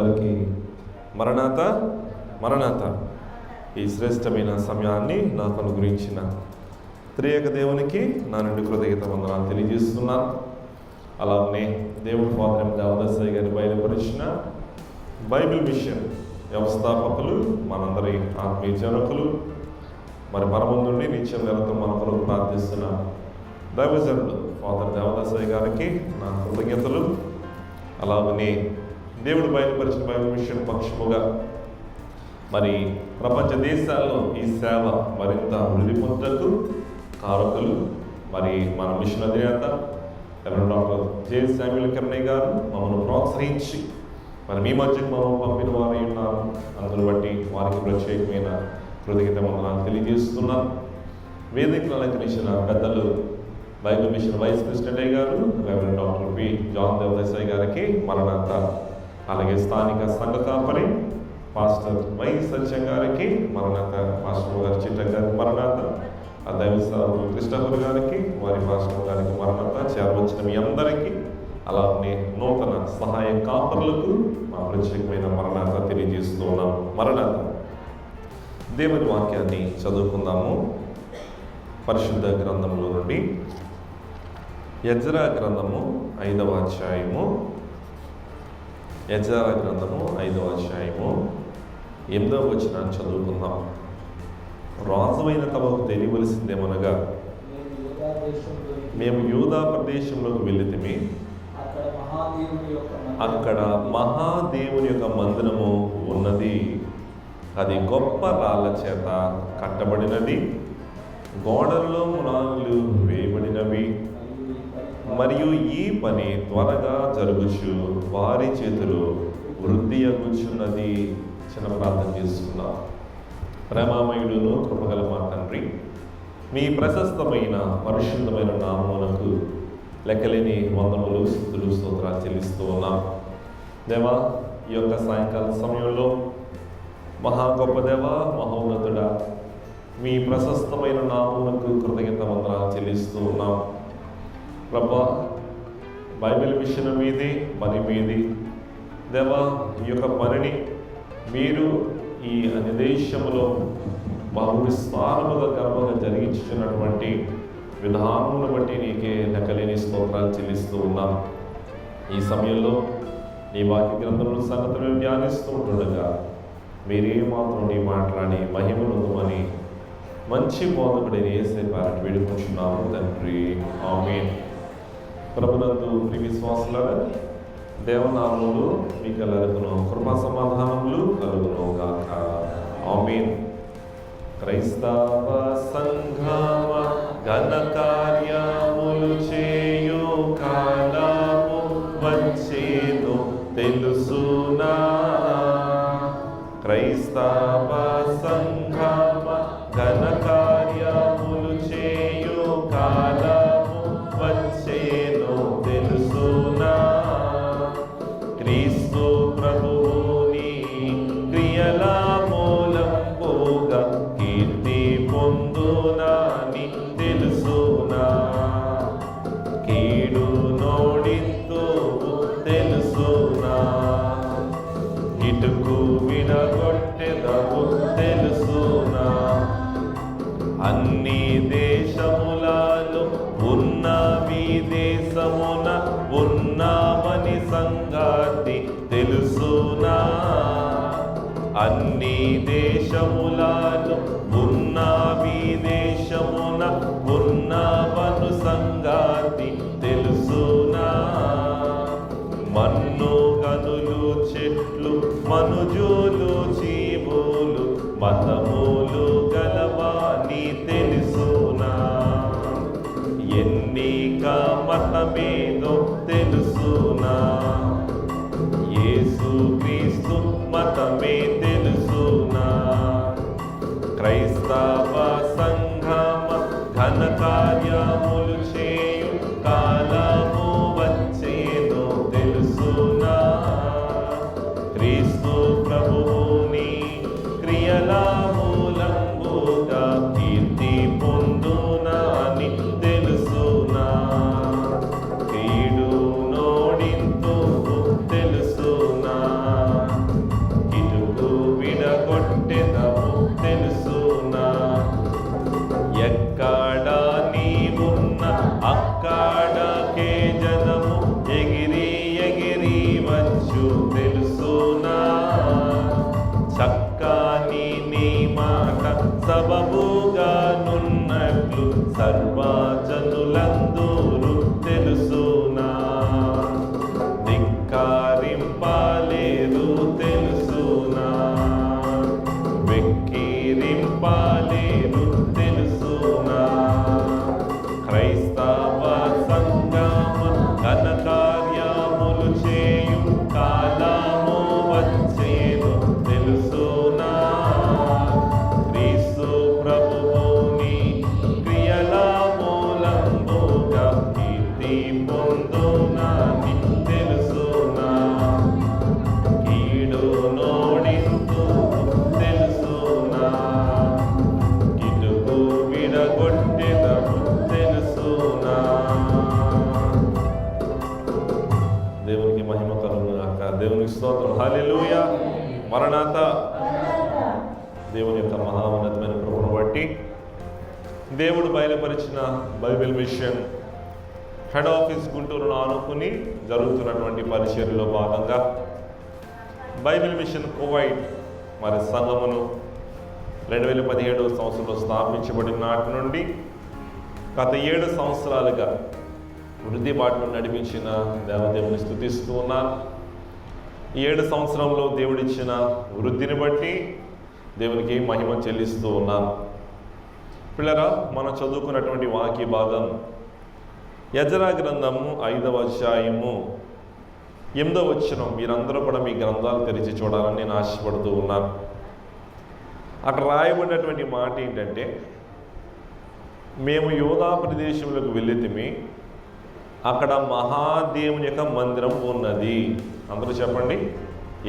అందరికీ మరణాత మరణాత. ఈ శ్రేష్టమైన సమయాన్ని నాకు అనుగ్రహించిన త్రియేక దేవునికి నా నుండి కృతజ్ఞత వందనాలు తెలియజేస్తున్నాను. అలానే దేవుడు ఫాదర్ దేవదాసయ్య గారి బయలుపరిచిన బైబిల్ మిషన్ వ్యవస్థాపకులు, మనందరి ఆత్మీయ జనకులు, మరి పరమ నుండి నిత్యం నిరంతరం మన కొరకు ప్రార్థిస్తున్న దైవజనుడు ఫాదర్ దేవదాసయ్య గారికి నా కృతజ్ఞతలు. అలాగనే దేవుడు బయలుపరిచిన బైబిల్ మిషన్ పక్షముగా మరి ప్రపంచ దేశాల్లో ఈ సేవ మరింత వృద్ధి పొందుటకు కారకులు మరి మన మిషన్ అధినేత డాక్టర్ జె శామ్యూల్ కెర్నయ్య గారు మమ్మల్ని ప్రోత్సహించి మరి మీ మధ్యకు మమ్మల్ని పంపిన వారు ఉన్నారు. అందును బట్టి వారికి ప్రత్యేకమైన కృతజ్ఞత వందనాలు తెలియజేస్తున్నాను. వేదికను అలంకరించిన పెద్దలు బైబిల్ మిషన్ వైస్ ప్రెసిడెంట్ గారు reverend doctor P John Devadasayya గారికి మరణాత. అలాగే స్థానిక సంఘ కాపరి పాస్టర్ వై సత్యం గారికి మరణాత. పాస్టర్ గారు చిట్ట గారికి మరణాత. దైవ కృష్ణపూర్ గారికి, వారి పాస్టర్ గారికి మరణాత. చేరవచ్చిన మీ అందరికీ, అలానే నూతన సహాయ కాపరులకు మా ప్రత్యేకమైన మరణాత తెలియజేస్తూ ఉన్నాం. మరణాత. దేవుని వాక్యాన్ని చదువుకుందాము. పరిశుద్ధ గ్రంథంలో నుండి ఎజ్రా గ్రంథము 5వ అధ్యాయము. ఎజ్రా గ్రంథము 5వ అధ్యాయము 8వ వచనాన్ని చదువుకుందాం. రాజువైన తమకు తెలియవలసిందేమనగా, మేము యూదా ప్రదేశంలోకి వెళ్ళితిమి, అక్కడ మహాదేవుని యొక్క మందిరము ఉన్నది. అది గొప్ప రాళ్ల చేత కట్టబడినది, గోడల్లో మునాలు వేయబడినవి, మరియు ఈ పని త్వరగా జరుగుచు వారి చేతులు వృద్ధి అగుచున్నది. చిన్న ప్రార్థన చేసుకున్నాం. ప్రేమామయుడును కృపగల మా తండ్రి, మీ ప్రశస్తమైన పరిశుద్ధమైన నామమునకు లెక్కలేని వందనములు, స్తుతులు, స్తోత్రాలు చెల్లిస్తూ ఉన్నాం. దేవా, ఈ యొక్క సాయంకాల సమయంలో మహా గొప్ప దేవ, మహోన్నతుడా, మీ ప్రశస్తమైన నామమునకు కృతజ్ఞత వందనాలు చెల్లిస్తూ ఉన్నాం. ప్రభా, బైబిల్ మిషన్ మీది, పని మీది దేవా. ఈ యొక్క పనిని మీరు ఈ అన్ని దేశములో బహు విస్తారముగా గర్వంగా జరిగించుతున్నటువంటి విధానమును బట్టి నీకే లెక్కలేని స్తోత్రాలు చెల్లిస్తూ ఉన్నాం. ఈ సమయంలో నీ వాక్య గ్రంథంలో సంగతులు ధ్యానిస్తూ ఉంటుండగా మీరే మాత్రం నీ మాట్లాడి మహిమనుందమని మంచి బోధకుడైన యేసయ్య పేరట వేడుకుంటున్నాము తండ్రి. ఆమేన్. ప్రభునందు ప్రియ విశ్వాసులారా, దేవనామములు మీకు కలుగును, కృపా సమాధానములు కలుగును గాక. ఆమేన్. క్రైస్తవ సంఘమ ఘన కార్యములు చేయు కాలము వచ్చేను తెలుసునా. క్రైస్తవ సంఘమ ఘన కార్యములు చేయు కాలము వచ్చేను తెలుసునా. క్రీస్తు ప్రభువుని క్రియల మూలంబుగా కీర్తి పొందునాని తెలుసునా. కీడు నోడింతు తెలుసునా. ఇటుకు విడగొట్టెదవు తెలుసునా. అన్ని దేశములలో ఉన్న మీ దేశమున ఉన్నామని సంగతి తెలుసునా. అన్ని దేశములలో ఉన్న మీ దేశమున ఉన్నామను సంగతి తెలుసునా. మన్ను గనులు చెట్లు మనుజులు జీవులు మతములు గలవాని తెలుసునా. ఎన్నిక మతమేదో తెలుసునా. యేసు క్రీస్తు మతమే తెలుసునా. క్రైస్తవ సంఘమ ఘన కార్యములు చేయు కాలము వచ్చేదో తెలుసునా. క్రీస్తు ప్రభువుని క్రియల మూలంబుగా కీర్తి పొందునాని తెలుసునా. కీడు అక్కడకే జనము ఎగిరి ఎగిరి వచ్చు తెలుసునా, చక్కని నీ మాట సబబుగా నున్నట్లు సర్వజనులందరూ తెలుసునా, ధిక్కారింపలేరు తెలుసునా, వెక్కిరింపలేరు తెలుసునా, క్రైస్తవ సంగమ ఘన కార్యములు చేయు కాలము వచ్చేను తెలుసునా, క్రీస్తు ప్రభువుని క్రియల మూలంబుగా కీర్తి పొందునని తెలుసునా, కీడు నోడింతు తెలుసునా, కిటుకు విడగొట్టెదము తెలుసునా. దేవునికి మహిమ కలుగుగాక. దేవునికి స్తోత్రం. హల్లెలూయా. మరణాత. దేవుని యొక్క మహాన్నతమైన కృపను బట్టి దేవుడు బయలుపరిచిన బైబిల్ మిషన్ హెడ్ ఆఫీస్ గుంటూరును ఆనుకుని జరుగుతున్నటువంటి పరిచర్యలో భాగంగా బైబిల్ మిషన్ కువైట్ మరి సంఘమును 2017 సంవత్సరంలో స్థాపించబడిన నాటి నుండి గత 7 సంవత్సరాలుగా వృద్ధి బాటను నడిపించిన దేవదేవుని స్తుతిస్తూ ఉన్నాను. ఈ 7 సంవత్సరంలో దేవుడిచ్చిన వృద్ధిని బట్టి దేవునికి మహిమ చెల్లిస్తూ ఉన్నాను. పిల్లరా, మనం చదువుకున్నటువంటి వాక్య భాగం యెజ్రా గ్రంథము 5వ అధ్యాయము 8వ వచనం. మీరందరూ కూడా మీ గ్రంథాలు తెరిచి చూడాలని నేను ఆశపడుతూ ఉన్నాను. అక్కడ రాయబడినటువంటి మాట ఏంటంటే, మేము యోధా ప్రదేశంలోకి వెళ్ళితిమి, అక్కడ మహాదేవుని యొక్క మందిరం ఉన్నది. అందరూ చెప్పండి,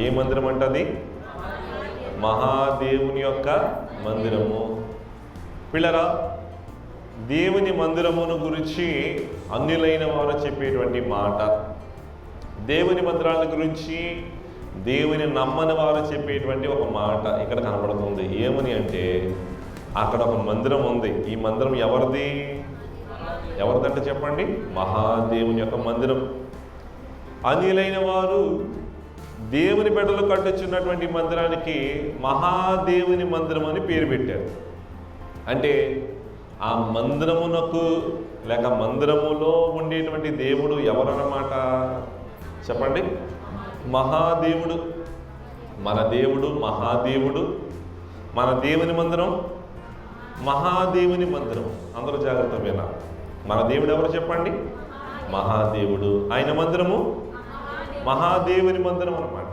ఏ మందిరం అంటది? మహాదేవుని యొక్క మందిరము. పిల్లరా, దేవుని మందిరమును గురించి అన్యులైన వారు చెప్పేటువంటి మాట, దేవుని మందిరాల గురించి దేవుని నమ్మని వారు చెప్పేటువంటి ఒక మాట ఇక్కడ కనబడుతుంది. ఏమని అంటే, అక్కడ ఒక మందిరం ఉంది. ఈ మందిరం ఎవరిది? ఎవరిదంటే చెప్పండి? మహాదేవుని యొక్క మందిరం. అన్యులైన వారు దేవుని బిడ్డలు కట్టుచున్నటువంటి మందిరానికి మహాదేవుని మందిరం అని పేరు పెట్టారు. అంటే ఆ మందిరమునకు లేక మందిరములో ఉండేటువంటి దేవుడు ఎవరన్నమాట? చెప్పండి. మహాదేవుడు. మన దేవుడు మహాదేవుడు. మన దేవుని మందిరం మహాదేవుని మందిరం. అందరూ జాగ్రత్త వినాలి. మన దేవుడు ఎవరు చెప్పండి? మహాదేవుడు. ఆయన మందిరము మహాదేవుని మందిరం అన్నమాట.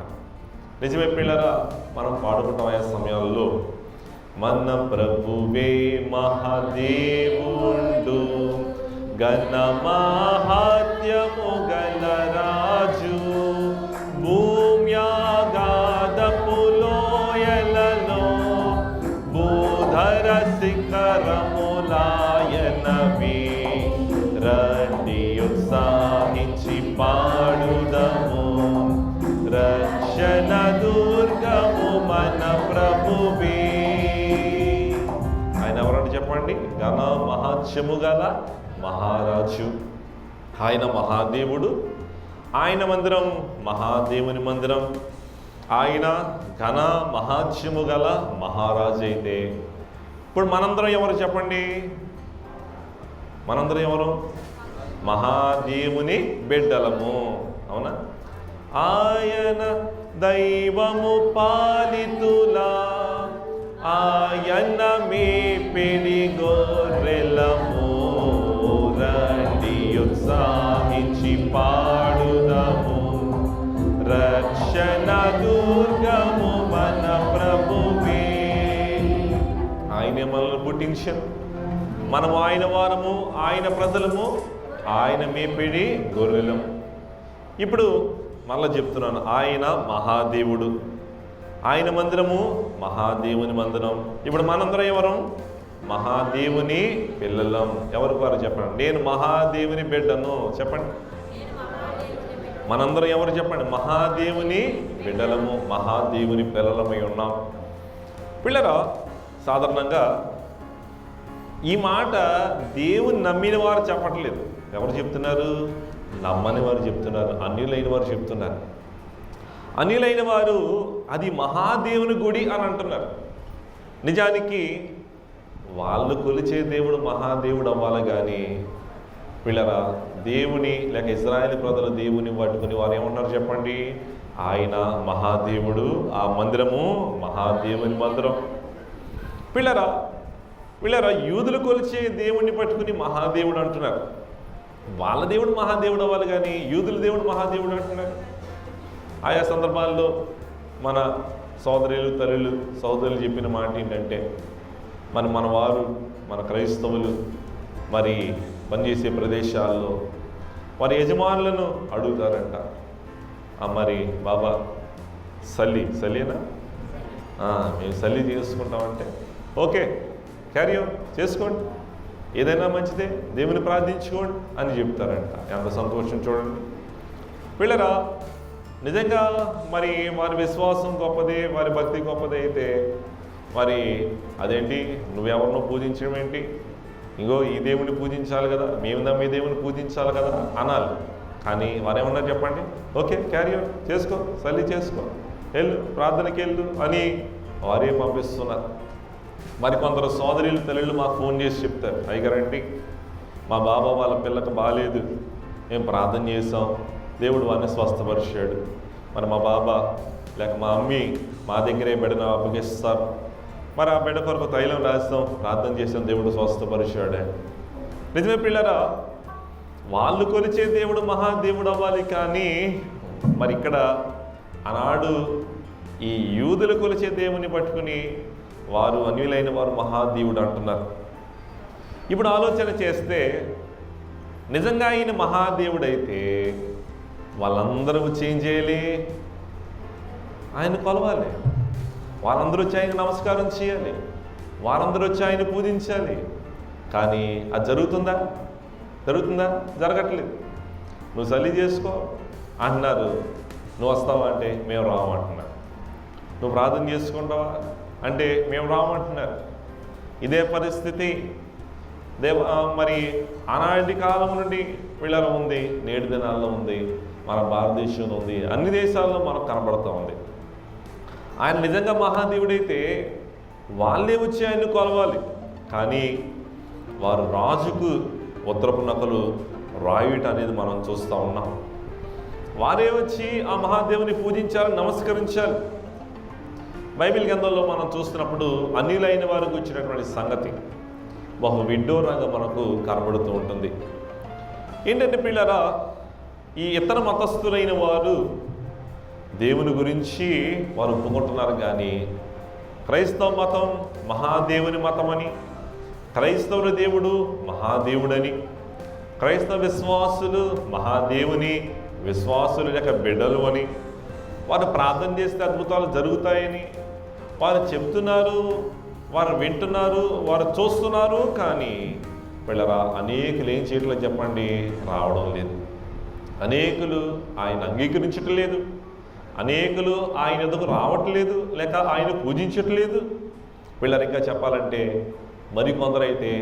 నిజమే పిల్లరా, మనం పాడుకుంటాం ఆయా సమయాల్లో, మన ప్రభువే మహాదేవుండు, ఘన మహాత్యము గల రాజు, భూమ్యాగాధపు లోయలలో భూధర శిఖరములాయనవి, రండి ఉత్సాహించి పాడుదము, రక్షణ దుర్గము మన ప్రభువే. ఆయన ఎవరంటే చెప్పండి? ఘన మహాత్యము గల మహారాజు. ఆయన మహాదేవుడు. ఆయన మందిరం మహాదేవుని మందిరం. ఆయన ఘన మహాత్యము గల మహారాజు అయితే, ఇప్పుడు మనందరం ఎవరు చెప్పండి? మనందరం ఎవరు? మహాదేవుని బిడ్డలము. అవునా? ఆయన దైవము పాలితులా, ఆయన మేపిడి గొర్రెలము, రండి ఉత్సాహించి పాడుదము, రక్షణ దుర్గము మన ప్రభువే. ఆయనే మనల్ని పుట్టించారు. మనము ఆయన వారము, ఆయన ప్రజలము, ఆయన మేపిడి గొర్రెలము. ఇప్పుడు మళ్ళా చెప్తున్నాను, ఆయన మహాదేవుడు, ఆయన మందిరము మహాదేవుని మందిరం. ఇప్పుడు మనందరం ఎవరు? మహాదేవుని పిల్లలం. ఎవరికి వారు చెప్పండి? నేను మహాదేవుని బిడ్డను. చెప్పండి. మనందరం ఎవరు చెప్పండి? మహాదేవుని బిడ్డలము, మహాదేవుని పిల్లలమై ఉన్నాం. పిల్లరా, సాధారణంగా ఈ మాట దేవుని నమ్మిన వారు చెప్పట్లేదు. ఎవరు చెప్తున్నారు? నమ్మని వారు చెప్తున్నారు, అన్యులైన వారు చెప్తున్నారు. అన్యులైన వారు అది మహాదేవుని గుడి అని అంటున్నారు. నిజానికి వాళ్ళు కొలిచే దేవుడు మహాదేవుడు అవ్వాలి కానీ పిల్లరా దేవుని లేక ఇజ్రాయేల్ ప్రజల దేవుని పట్టుకుని వారు ఏమన్నారు చెప్పండి? ఆయన మహాదేవుడు, ఆ మందిరము మహాదేవుని మందిరం. పిల్లరా యూదులు కొలిచే దేవుణ్ణి పట్టుకుని మహాదేవుడు అంటున్నారు. వాళ్ళ దేవుడు మహాదేవుడు అవ్వాలి కానీ యూదుల దేవుడు మహాదేవుడు అంటున్నారు. ఆయా సందర్భాల్లో మన సోదరులు చెప్పిన మాట ఏంటంటే మన వారు మన క్రైస్తవులు మరి పనిచేసే ప్రదేశాల్లో వారి యజమానులను అడుగుతారంట, మరి బాబా సలీనా మేము సల్లి చేసుకుంటామంటే ఓకే క్యారీ ఆన్ చేసుకోండి, ఏదైనా మంచిదే, దేవుని ప్రార్థించుకోండి అని చెప్తారంట. ఎంత సంతోషం చూడండి. పిల్లరా నిజంగా మరి వారి విశ్వాసం గొప్పదే, వారి భక్తి గొప్పదే అయితే మరి అదేంటి నువ్వెవరినో పూజించడం ఏంటి? ఇంకో ఈ దేవుని పూజించాలి కదా, మేము నమ్మే దేవుని పూజించాలి కదా అనాలి. కానీ వారేమన్నారు చెప్పండి? ఓకే క్యారీ ఆన్ చేసుకో, సల్లి చేసుకో, వెళ్ళు ప్రార్థనకి వెళ్ళు అని వారే పంపిస్తున్నారు. మరి కొందరు సోదరులు తల్లులు మాకు ఫోన్ చేసి చెప్తారు, అయ్యగారండి మా బాబా వాళ్ళ పిల్లకి బాగాలేదు, మేము ప్రార్థన చేసాం, దేవుడు వారిని స్వస్థపరిచాడు, మరి మా బాబా లేక మా అమ్మి మా దగ్గరే బిడ్డను అప్పగిస్తారు, మరి ఆ బిడ్డ కొరకు తైలం రాస్తాం, ప్రార్థన చేసాం, దేవుడు స్వస్థపరిచాడే. నిజమే పిల్లరా, వాళ్ళు కొలిచే దేవుడు మహాదేవుడు అవ్వాలి కానీ మరి ఇక్కడ ఆనాడు ఈ యూదులు కొలిచే దేవుని పట్టుకుని వారు అన్యులైన వారు మహాదేవుడు అంటున్నారు. ఇప్పుడు ఆలోచన చేస్తే నిజంగా ఆయన మహాదేవుడైతే వాళ్ళందరూ వచ్చి ఏం చేయాలి? ఆయన కొలవాలి, వాళ్ళందరూ వచ్చి ఆయన నమస్కారం చేయాలి, వారందరూ వచ్చి ఆయన పూజించాలి. కానీ అది జరుగుతుందా? జరగట్లేదు. నువ్వు సల్లి చేసుకో అంటున్నారు, నువ్వు వస్తావా అంటే మేము రామంటున్నారు. నువ్వు ప్రార్థన చేసుకుంటావా అంటే మేము రామంటున్నారు. ఇదే పరిస్థితి మరి ఆనాటి కాలం నుండి వీళ్ళలో ఉంది, నేటి దినాల్లో ఉంది, మన భారతదేశంలో ఉంది, అన్ని దేశాల్లో మనకు కనబడుతూ ఉంది. ఆయన నిజంగా మహాదేవుడైతే వాళ్ళే వచ్చి ఆయన్ని కొలవాలి. కానీ వారు రాజుకు ఉత్తరపు నకలు రాయుట అనేది మనం చూస్తూ ఉన్నాం. వారే వచ్చి ఆ మహాదేవుని పూజించాలి, నమస్కరించాలి. బైబిల్ గ్రంథంలో మనం చూస్తున్నప్పుడు అన్యులైన వారికి వచ్చినటువంటి సంగతి బహు విడ్డూరంగా మనకు కనబడుతూ ఉంటుంది. ఏంటంటే పిల్లరా, ఈ ఇతర మతస్థులైన వారు దేవుని గురించి వారు ఒప్పుకుంటున్నారు కానీ క్రైస్తవ మతం మహాదేవుని మతమని, క్రైస్తవుల దేవుడు మహాదేవుడని, క్రైస్తవ విశ్వాసులు మహాదేవుని విశ్వాసులు యొక్క బిడ్డలు అని, వారు ప్రార్థన చేస్తే అద్భుతాలు జరుగుతాయని వారు చెప్తున్నారు, వారు వింటున్నారు, వారు చూస్తున్నారు. కానీ పిల్లరా అనేకులు ఏం చేయట్లేదు చెప్పండి? రావడం లేదు. అనేకులు ఆయన అంగీకరించటం లేదు, అనేకులు ఆయన ఎదుగు రావట్లేదు, లేక ఆయన పూజించట్లేదు. పిల్లలు ఇంకా చెప్పాలంటే మరికొందరైతే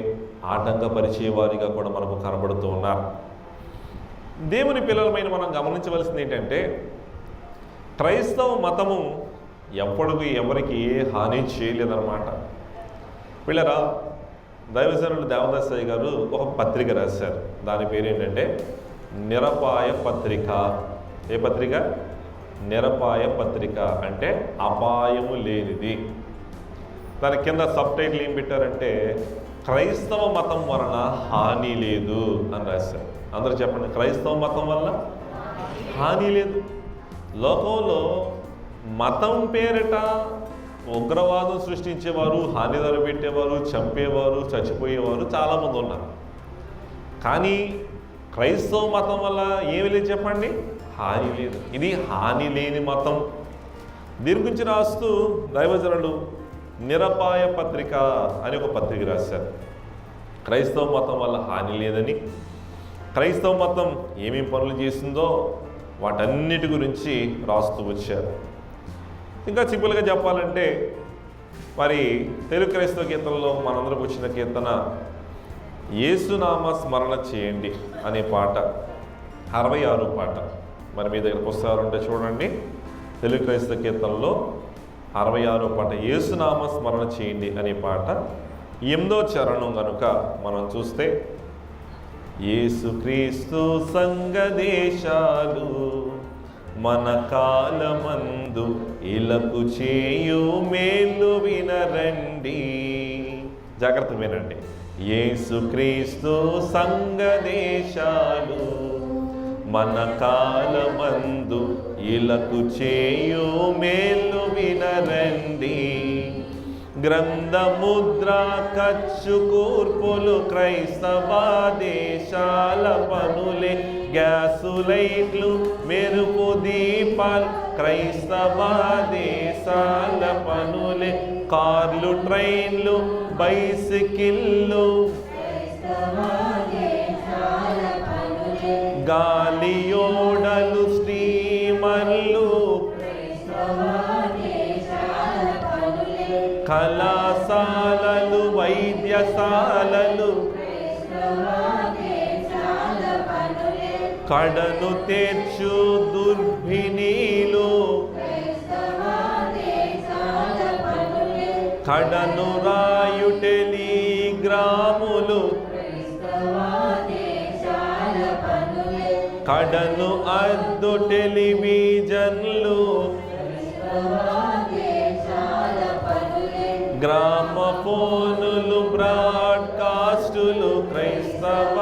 ఆటంకపరిచే వారిగా కూడా మనకు కనబడుతూ ఉన్నారు. దేవుని పిల్లలమైన మనం గమనించవలసింది ఏంటంటే క్రైస్తవ మతము ఎప్పటికీ ఎవరికి ఏ హాని చేయలేదన్నమాట. పిల్లరా, దైవజనులు దేవదాసయ్య గారు ఒక పత్రిక రాశారు. దాని పేరు ఏంటంటే నిరపాయ పత్రిక. ఏ పత్రిక? నిరపాయ పత్రిక అంటే అపాయము లేనిది. దాని కింద సబ్ టైటిల్ ఏం పెట్టారంటే క్రైస్తవ మతం వలన హాని లేదు అని రాశారు. అందరూ చెప్పండి, క్రైస్తవ మతం వల్ల హాని లేదు. లోకంలో మతం పేరిట ఉగ్రవాదం సృష్టించేవారు, హాని పెట్టేవారు, చంపేవారు, చచ్చిపోయేవారు చాలామంది ఉన్నారు. కానీ క్రైస్తవ మతం వల్ల ఏమి లేదు చెప్పండి? హాని లేదు. ఇది హాని లేని మతం. దీని గురించి రాస్తూ దైవజనులు నిరపాయ పత్రిక అని ఒక పత్రిక రాశారు. క్రైస్తవ మతం వల్ల హాని లేదని, క్రైస్తవ మతం ఏమేమి పనులు చేసిందో వాటన్నిటి గురించి రాస్తూ వచ్చారు. ఇంకా సింపుల్గా చెప్పాలంటే మరి తెలుగు క్రైస్తవ కీర్తనలో మనందరికి వచ్చిన కీర్తన యేసునామ స్మరణ చేయండి అనే పాట 66 పాట. మరి మీ దగ్గర పుస్తకాలు ఉంటే చూడండి. తెలుగు క్రైస్తవ కీర్తనలో 66 పాట యేసునామ స్మరణ చేయండి అనే పాట 8వ చరణం కనుక మనం చూస్తే, యేసుక్రీస్తు సంగదేశాలు మన కాలమందు ఇలకు చేయు మేలు వినరండి. జాగ్రత్త వినండి. యేసుక్రీస్తు సంగదేశాలు మన కాలమందు ఇలకు చేయు మేలు వినరండి. గ్రంథముద్ర ఖర్చు కూర్పులు క్రైస్తవ దేశాల పనులే, గ్యాసు లైట్లు మెరుపు దీపాలు క్రైస్తవ దేశాల పనులే, కార్లు ట్రైన్లు బైసికిళ్ళు గాలియోడలు స్టీమర్లు కళాశాలలు వైద్యశాలలు కడను తెచ్చు దుర్భినీలు కడను రాయు టెలిగ్రాములు కడను అద్దు టెలివిజన్లు గ్రామఫోనులు బ్రాడ్కాస్టులు క్రైస్తవ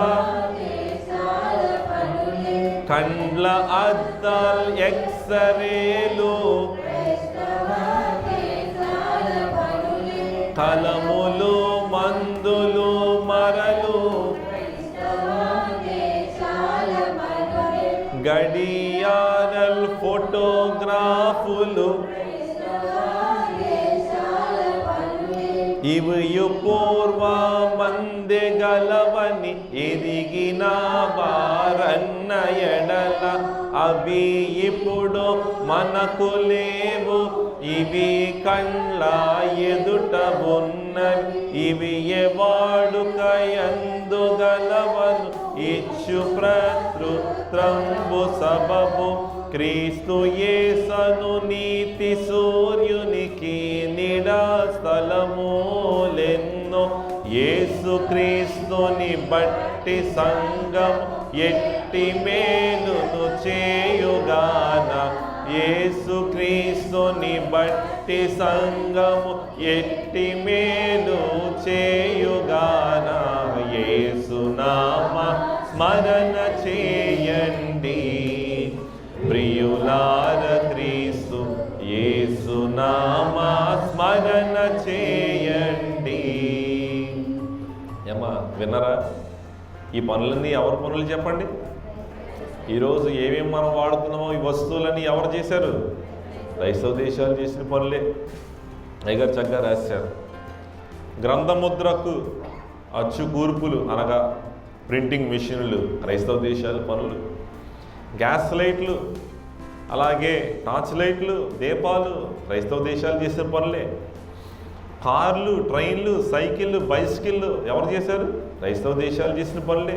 కండ్ల అద్దాలు ఎక్సరేలు కలములు మందులు మరలు గడియారల్ ఫోటోగ్రాఫులు ఇవి పూర్వ మందె గలవని ఎదిగిన వారన్న ఎడల అవి ఇప్పుడు మనకు లేవు. ఇవి కండ్ల ఎదుట ఉన్నవి, ఇవి ఎవాడుక ఎందుగలవను ఇచ్చు ప్రతృత్రంబు సబబు. క్రీస్తు యేసను నీతి సూర్యునికి నిడా స్థలములెన్నో, యేసు క్రీస్తుని బట్టి సంఘం ఎట్టి మేలును చేయుగాన. యేసు క్రీస్తుని బట్టి సంఘము ఎట్టి మేలు చేయుగాన. యేసునామ స్మరణ చేయండి ప్రియులార క్రీస్తు యేసునామ స్మరణ చేయండి. ఏమా విన్నరా? ఈ పనులన్నీ ఎవరి పనులు చెప్పండి? ఈరోజు ఏమేమి మనం వాడుతున్నామో ఈ వస్తువులన్నీ ఎవరు చేశారు? క్రైస్తవ దేశాలు చేసిన పనులే. అయ్యగారు చక్కగా రాశారు. గ్రంథముద్రకు అచ్చు కూర్పులు అనగా ప్రింటింగ్ మిషన్లు క్రైస్తవ దేశాల పనులు. గ్యాస్ లైట్లు, అలాగే టార్చ్ లైట్లు, దీపాలు క్రైస్తవ దేశాలు చేసిన పనులే. కార్లు, ట్రైన్లు, సైకిళ్ళు, బైసికిళ్ళు ఎవరు చేశారు? క్రైస్తవ దేశాలు చేసిన పనులే.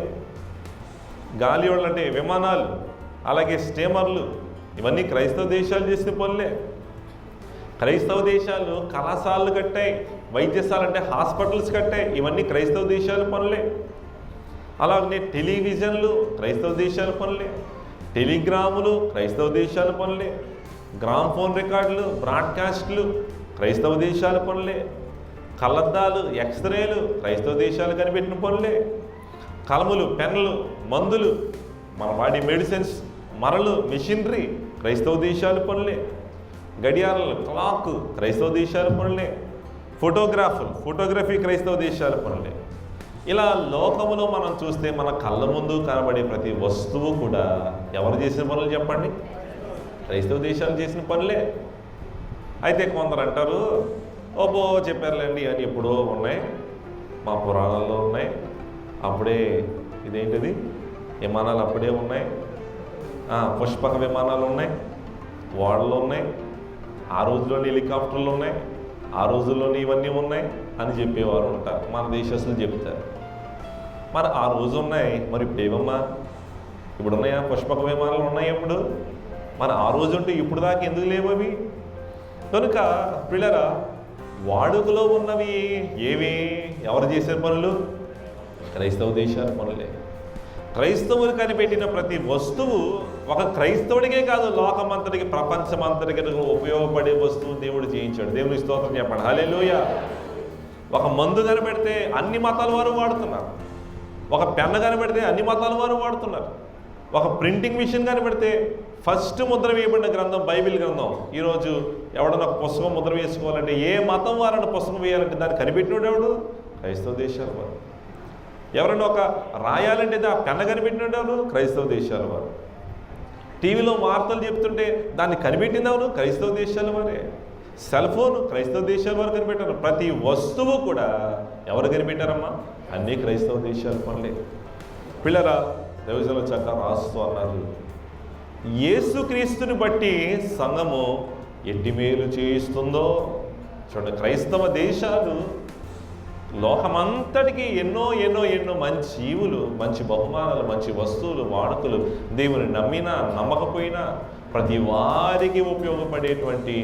గాలియోళ్ళు అంటే విమానాలు, అలాగే స్టీమర్లు, ఇవన్నీ క్రైస్తవ దేశాలు చేసిన పనులే. క్రైస్తవ దేశాలు కళాశాలలు కట్టాయి, వైద్యశాల అంటే హాస్పిటల్స్ కట్టాయి, ఇవన్నీ క్రైస్తవ దేశాల పనులే. అలాగే టెలివిజన్లు క్రైస్తవ దేశాల పనులే, టెలిగ్రాములు క్రైస్తవ దేశాల పనులే, గ్రామ్ఫోన్ రికార్డులు, బ్రాడ్కాస్ట్లు క్రైస్తవ దేశాల పనులే, కళ్ళద్దాలు, ఎక్స్రేలు క్రైస్తవ దేశాలు కనిపెట్టిన పనులే, కలములు, పెన్నులు, మందులు, మన వాడి మెడిసిన్స్, మరలు, మెషినరీ క్రైస్తవ దేశాల పనులే, గడియారాలు, క్లాక్ క్రైస్తవ దేశాల పనులే, ఫోటోగ్రఫీ క్రైస్తవ దేశాల పనులే. ఇలా లోకములో మనం చూస్తే మన కళ్ళ ముందు కనబడే ప్రతి వస్తువు కూడా ఎవరు చేసిన పనులు చెప్పండి? క్రైస్తవ దేశాలు చేసిన పనులే. అయితే కొందరు అంటారు, ఓబో చెప్పారులేండి అని ఎప్పుడో ఉన్నాయి, మా పురాణాల్లో ఉన్నాయి, అప్పుడే ఇదేంటిది విమానాలు అప్పుడే ఉన్నాయి, పుష్పక విమానాలు ఉన్నాయి, ఓడలు ఉన్నాయి, ఆ రోజుల్లోని హెలికాప్టర్లు ఉన్నాయి, ఆ రోజుల్లోని ఇవన్నీ ఉన్నాయి అని చెప్పేవారు ఉంటారు. మన దేశస్తులు చెప్తారు. మరి ఆ రోజు ఉన్నాయి, మరి ఇప్పుడు ఏమమ్మా? ఇప్పుడు ఉన్నాయా? పుష్పక విమానాలు ఉన్నాయి ఇప్పుడు. మరి ఆ రోజు ఉంటే ఇప్పుడు దాకా ఎందుకు లేవు అవి? కనుక పిల్లరా, వాడుకలో ఉన్నవి ఏవి? ఎవరు చేసే పనులు? క్రైస్తవ దేశాల పనులే. క్రైస్తవులు కనిపెట్టిన ప్రతి వస్తువు ఒక క్రైస్తవుడికే కాదు, లోకమంతటికి, ప్రపంచమంతటికి ఉపయోగపడే వస్తువు దేవుడు చేయించాడు. దేవుని స్తోత్రం చెప్పండి. హల్లెలూయా. ఒక మందు కనిపెడితే అన్ని మతాల వారు వాడుతున్నారు. ఒక పెన్ను కనిపెడితే అన్ని మతాల వారు వాడుతున్నారు. ఒక ప్రింటింగ్ మిషన్ కనిపెడితే ఫస్ట్ ముద్ర వేయబడిన గ్రంథం బైబిల్ గ్రంథం. ఈరోజు ఎవడన్నా ఒక పుస్తకం ముద్ర వేసుకోవాలంటే, ఏ మతం వారన్నా పుస్తకం వేయాలంటే దాన్ని కనిపెట్టినోడు ఎవడు? క్రైస్తవ దేశాల వారు. ఎవరైనా ఒక రాయాలంటే ఆ పెన్న కనిపెట్టినోడు ఎవరు? క్రైస్తవ దేశాల వారు. టీవీలో వార్తలు చెప్తుంటే దాన్ని కనిపెట్టింది ఎవరు? క్రైస్తవ దేశాల వారే. సెల్ ఫోన్ క్రైస్తవ దేశాల వారు కనిపెట్టారు. ప్రతి వస్తువు కూడా ఎవరు కనిపెట్టారమ్మా? అన్నీ క్రైస్తవ దేశాల పనులే. పిల్లరా, దైవజనులు చక్కగా రాస్తూ అన్నారు, యేసుక్రీస్తుని బట్టి సంఘము ఎట్టి మేలు చేయిస్తుందో చూడండి. క్రైస్తవ దేశాలు లోకమంతటికి ఎన్నో ఎన్నో ఎన్నో మంచి ఈవులు, మంచి బహుమానాలు, మంచి వస్తువులు, వాడుకలు, దేవుని నమ్మినా నమ్మకపోయినా ప్రతి వారికి ఉపయోగపడేటువంటి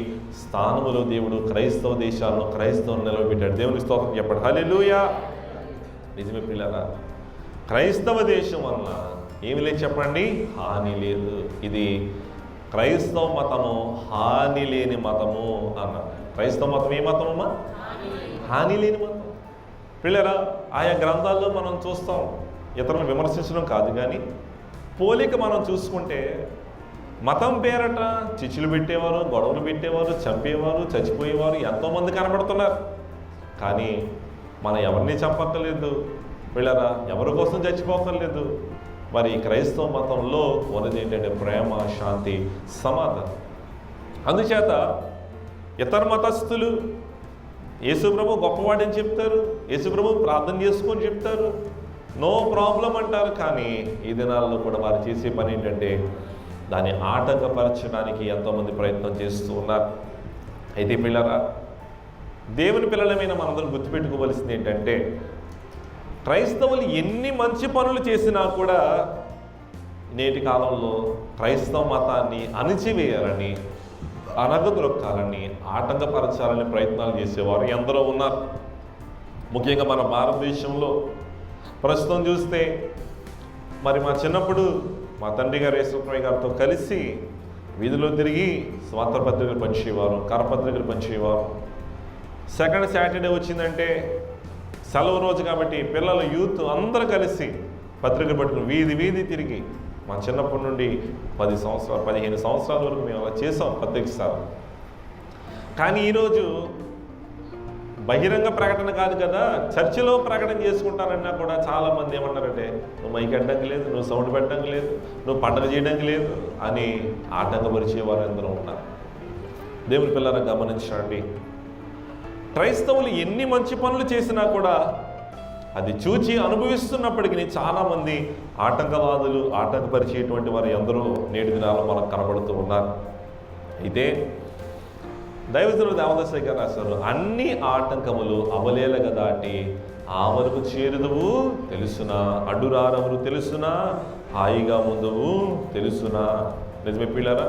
స్థానములో దేవుడు క్రైస్తవ దేశాలను, క్రైస్తవం నిలబెట్టాడు. దేవుని స్తోత్రం చెప్పండి. హల్లెలూయా. నిజమే పిల్లరా, క్రైస్తవ దేశం వల్ల ఏమి లేదు చెప్పండి? హాని లేదు. ఇది క్రైస్తవ మతము హాని లేని మతము అన్నారు. క్రైస్తవ మతం ఏ మతం అమ్మా? హాని లేని మతం. పిల్లరా, ఆయా గ్రంథాల్లో మనం చూస్తాం, ఇతరులను విమర్శించడం కాదు కానీ పోలిక మనం చూసుకుంటే మతం పేరట చిచ్చులు పెట్టేవారు, గొడవలు పెట్టేవారు, చంపేవారు, చచ్చిపోయేవారు ఎంతోమంది కనబడుతున్నారు. కానీ మనం ఎవరిని చంపక్కర్లేదు పిల్లరా, ఎవరి కోసం చచ్చిపోక్కర్లేదు. మరి క్రైస్తవ మతంలో ఉన్నది ఏంటంటే ప్రేమ, శాంతి, సమాధానం. అందుచేత ఇతర మతస్థులు యేసుప్రభు గొప్పవాడని చెప్తారు, యేసుప్రభు ప్రార్థన చేసుకొని చెప్తారు, నో ప్రాబ్లం అంటారు. కానీ ఈ దినాల్లో కూడా వారు చేసే పని ఏంటంటే దాన్ని ఆటంకపరచడానికి ఎంతోమంది ప్రయత్నం చేస్తూ ఉన్నారు. అయితే పిల్లరా, దేవుని పిల్లలమైన మనందరం గుర్తుపెట్టుకోవలసింది ఏంటంటే, క్రైస్తవులు ఎన్ని మంచి పనులు చేసినా కూడా నేటి కాలంలో క్రైస్తవ మతాన్ని అణిచివేయాలని, అనగదొరకాలని, ఆటంకపరచాలని ప్రయత్నాలు చేసేవారు ఎందరో ఉన్నారు. ముఖ్యంగా మన భారతదేశంలో ప్రస్తుతం చూస్తే, మరి మా చిన్నప్పుడు మా తండ్రి గారు యేసుప్రభు గారితో కలిసి వీధిలో తిరిగి స్వార్థ పత్రికలు పంచేవారు, కరపత్రికలు పంచేవారు. సెకండ్ సాటర్డే వచ్చిందంటే సెలవు రోజు కాబట్టి పిల్లలు, యూత్ అందరూ కలిసి పత్రికలు పట్టుకుని వీధి వీధి తిరిగి మా చిన్నప్పటి నుండి 10 సంవత్సరాలు 15 సంవత్సరాల వరకు మేము అలా చేసాం పత్రిక సార్. కానీ ఈరోజు బహిరంగ ప్రకటన కాదు కదా, చర్చిలో ప్రకటన చేసుకుంటారన్నా కూడా చాలామంది ఏమన్నారంటే, నువ్వు మైక్ అడ్డంకి లేదు, నువ్వు సౌండ్ పెట్టడానికి లేదు, నువ్వు పండగ చేయడానికి లేదు అని ఆటంకపరిచే వారు ఎందరో ఉన్నారు. దేవుని పిల్లలను గమనించండి, క్రైస్తవులు ఎన్ని మంచి పనులు చేసినా కూడా అది చూచి అనుభవిస్తున్నప్పటికీ చాలామంది ఆటంకవాదులు, ఆటంకపరిచేటువంటి వారు ఎందరో నేటి దినాల్లో మనకు కనబడుతూ ఉన్నారు. అయితే దైవజనుడు దేవదాసు గారు రాశారు, అన్ని ఆటంకములు అవలేలగా దాటి ఆ వరకు చేరుదువు తెలుసునా, అడ్డురారవురు తెలుసునా, హాయిగా ముందువు తెలుసునా. నిజమే పిల్లరా,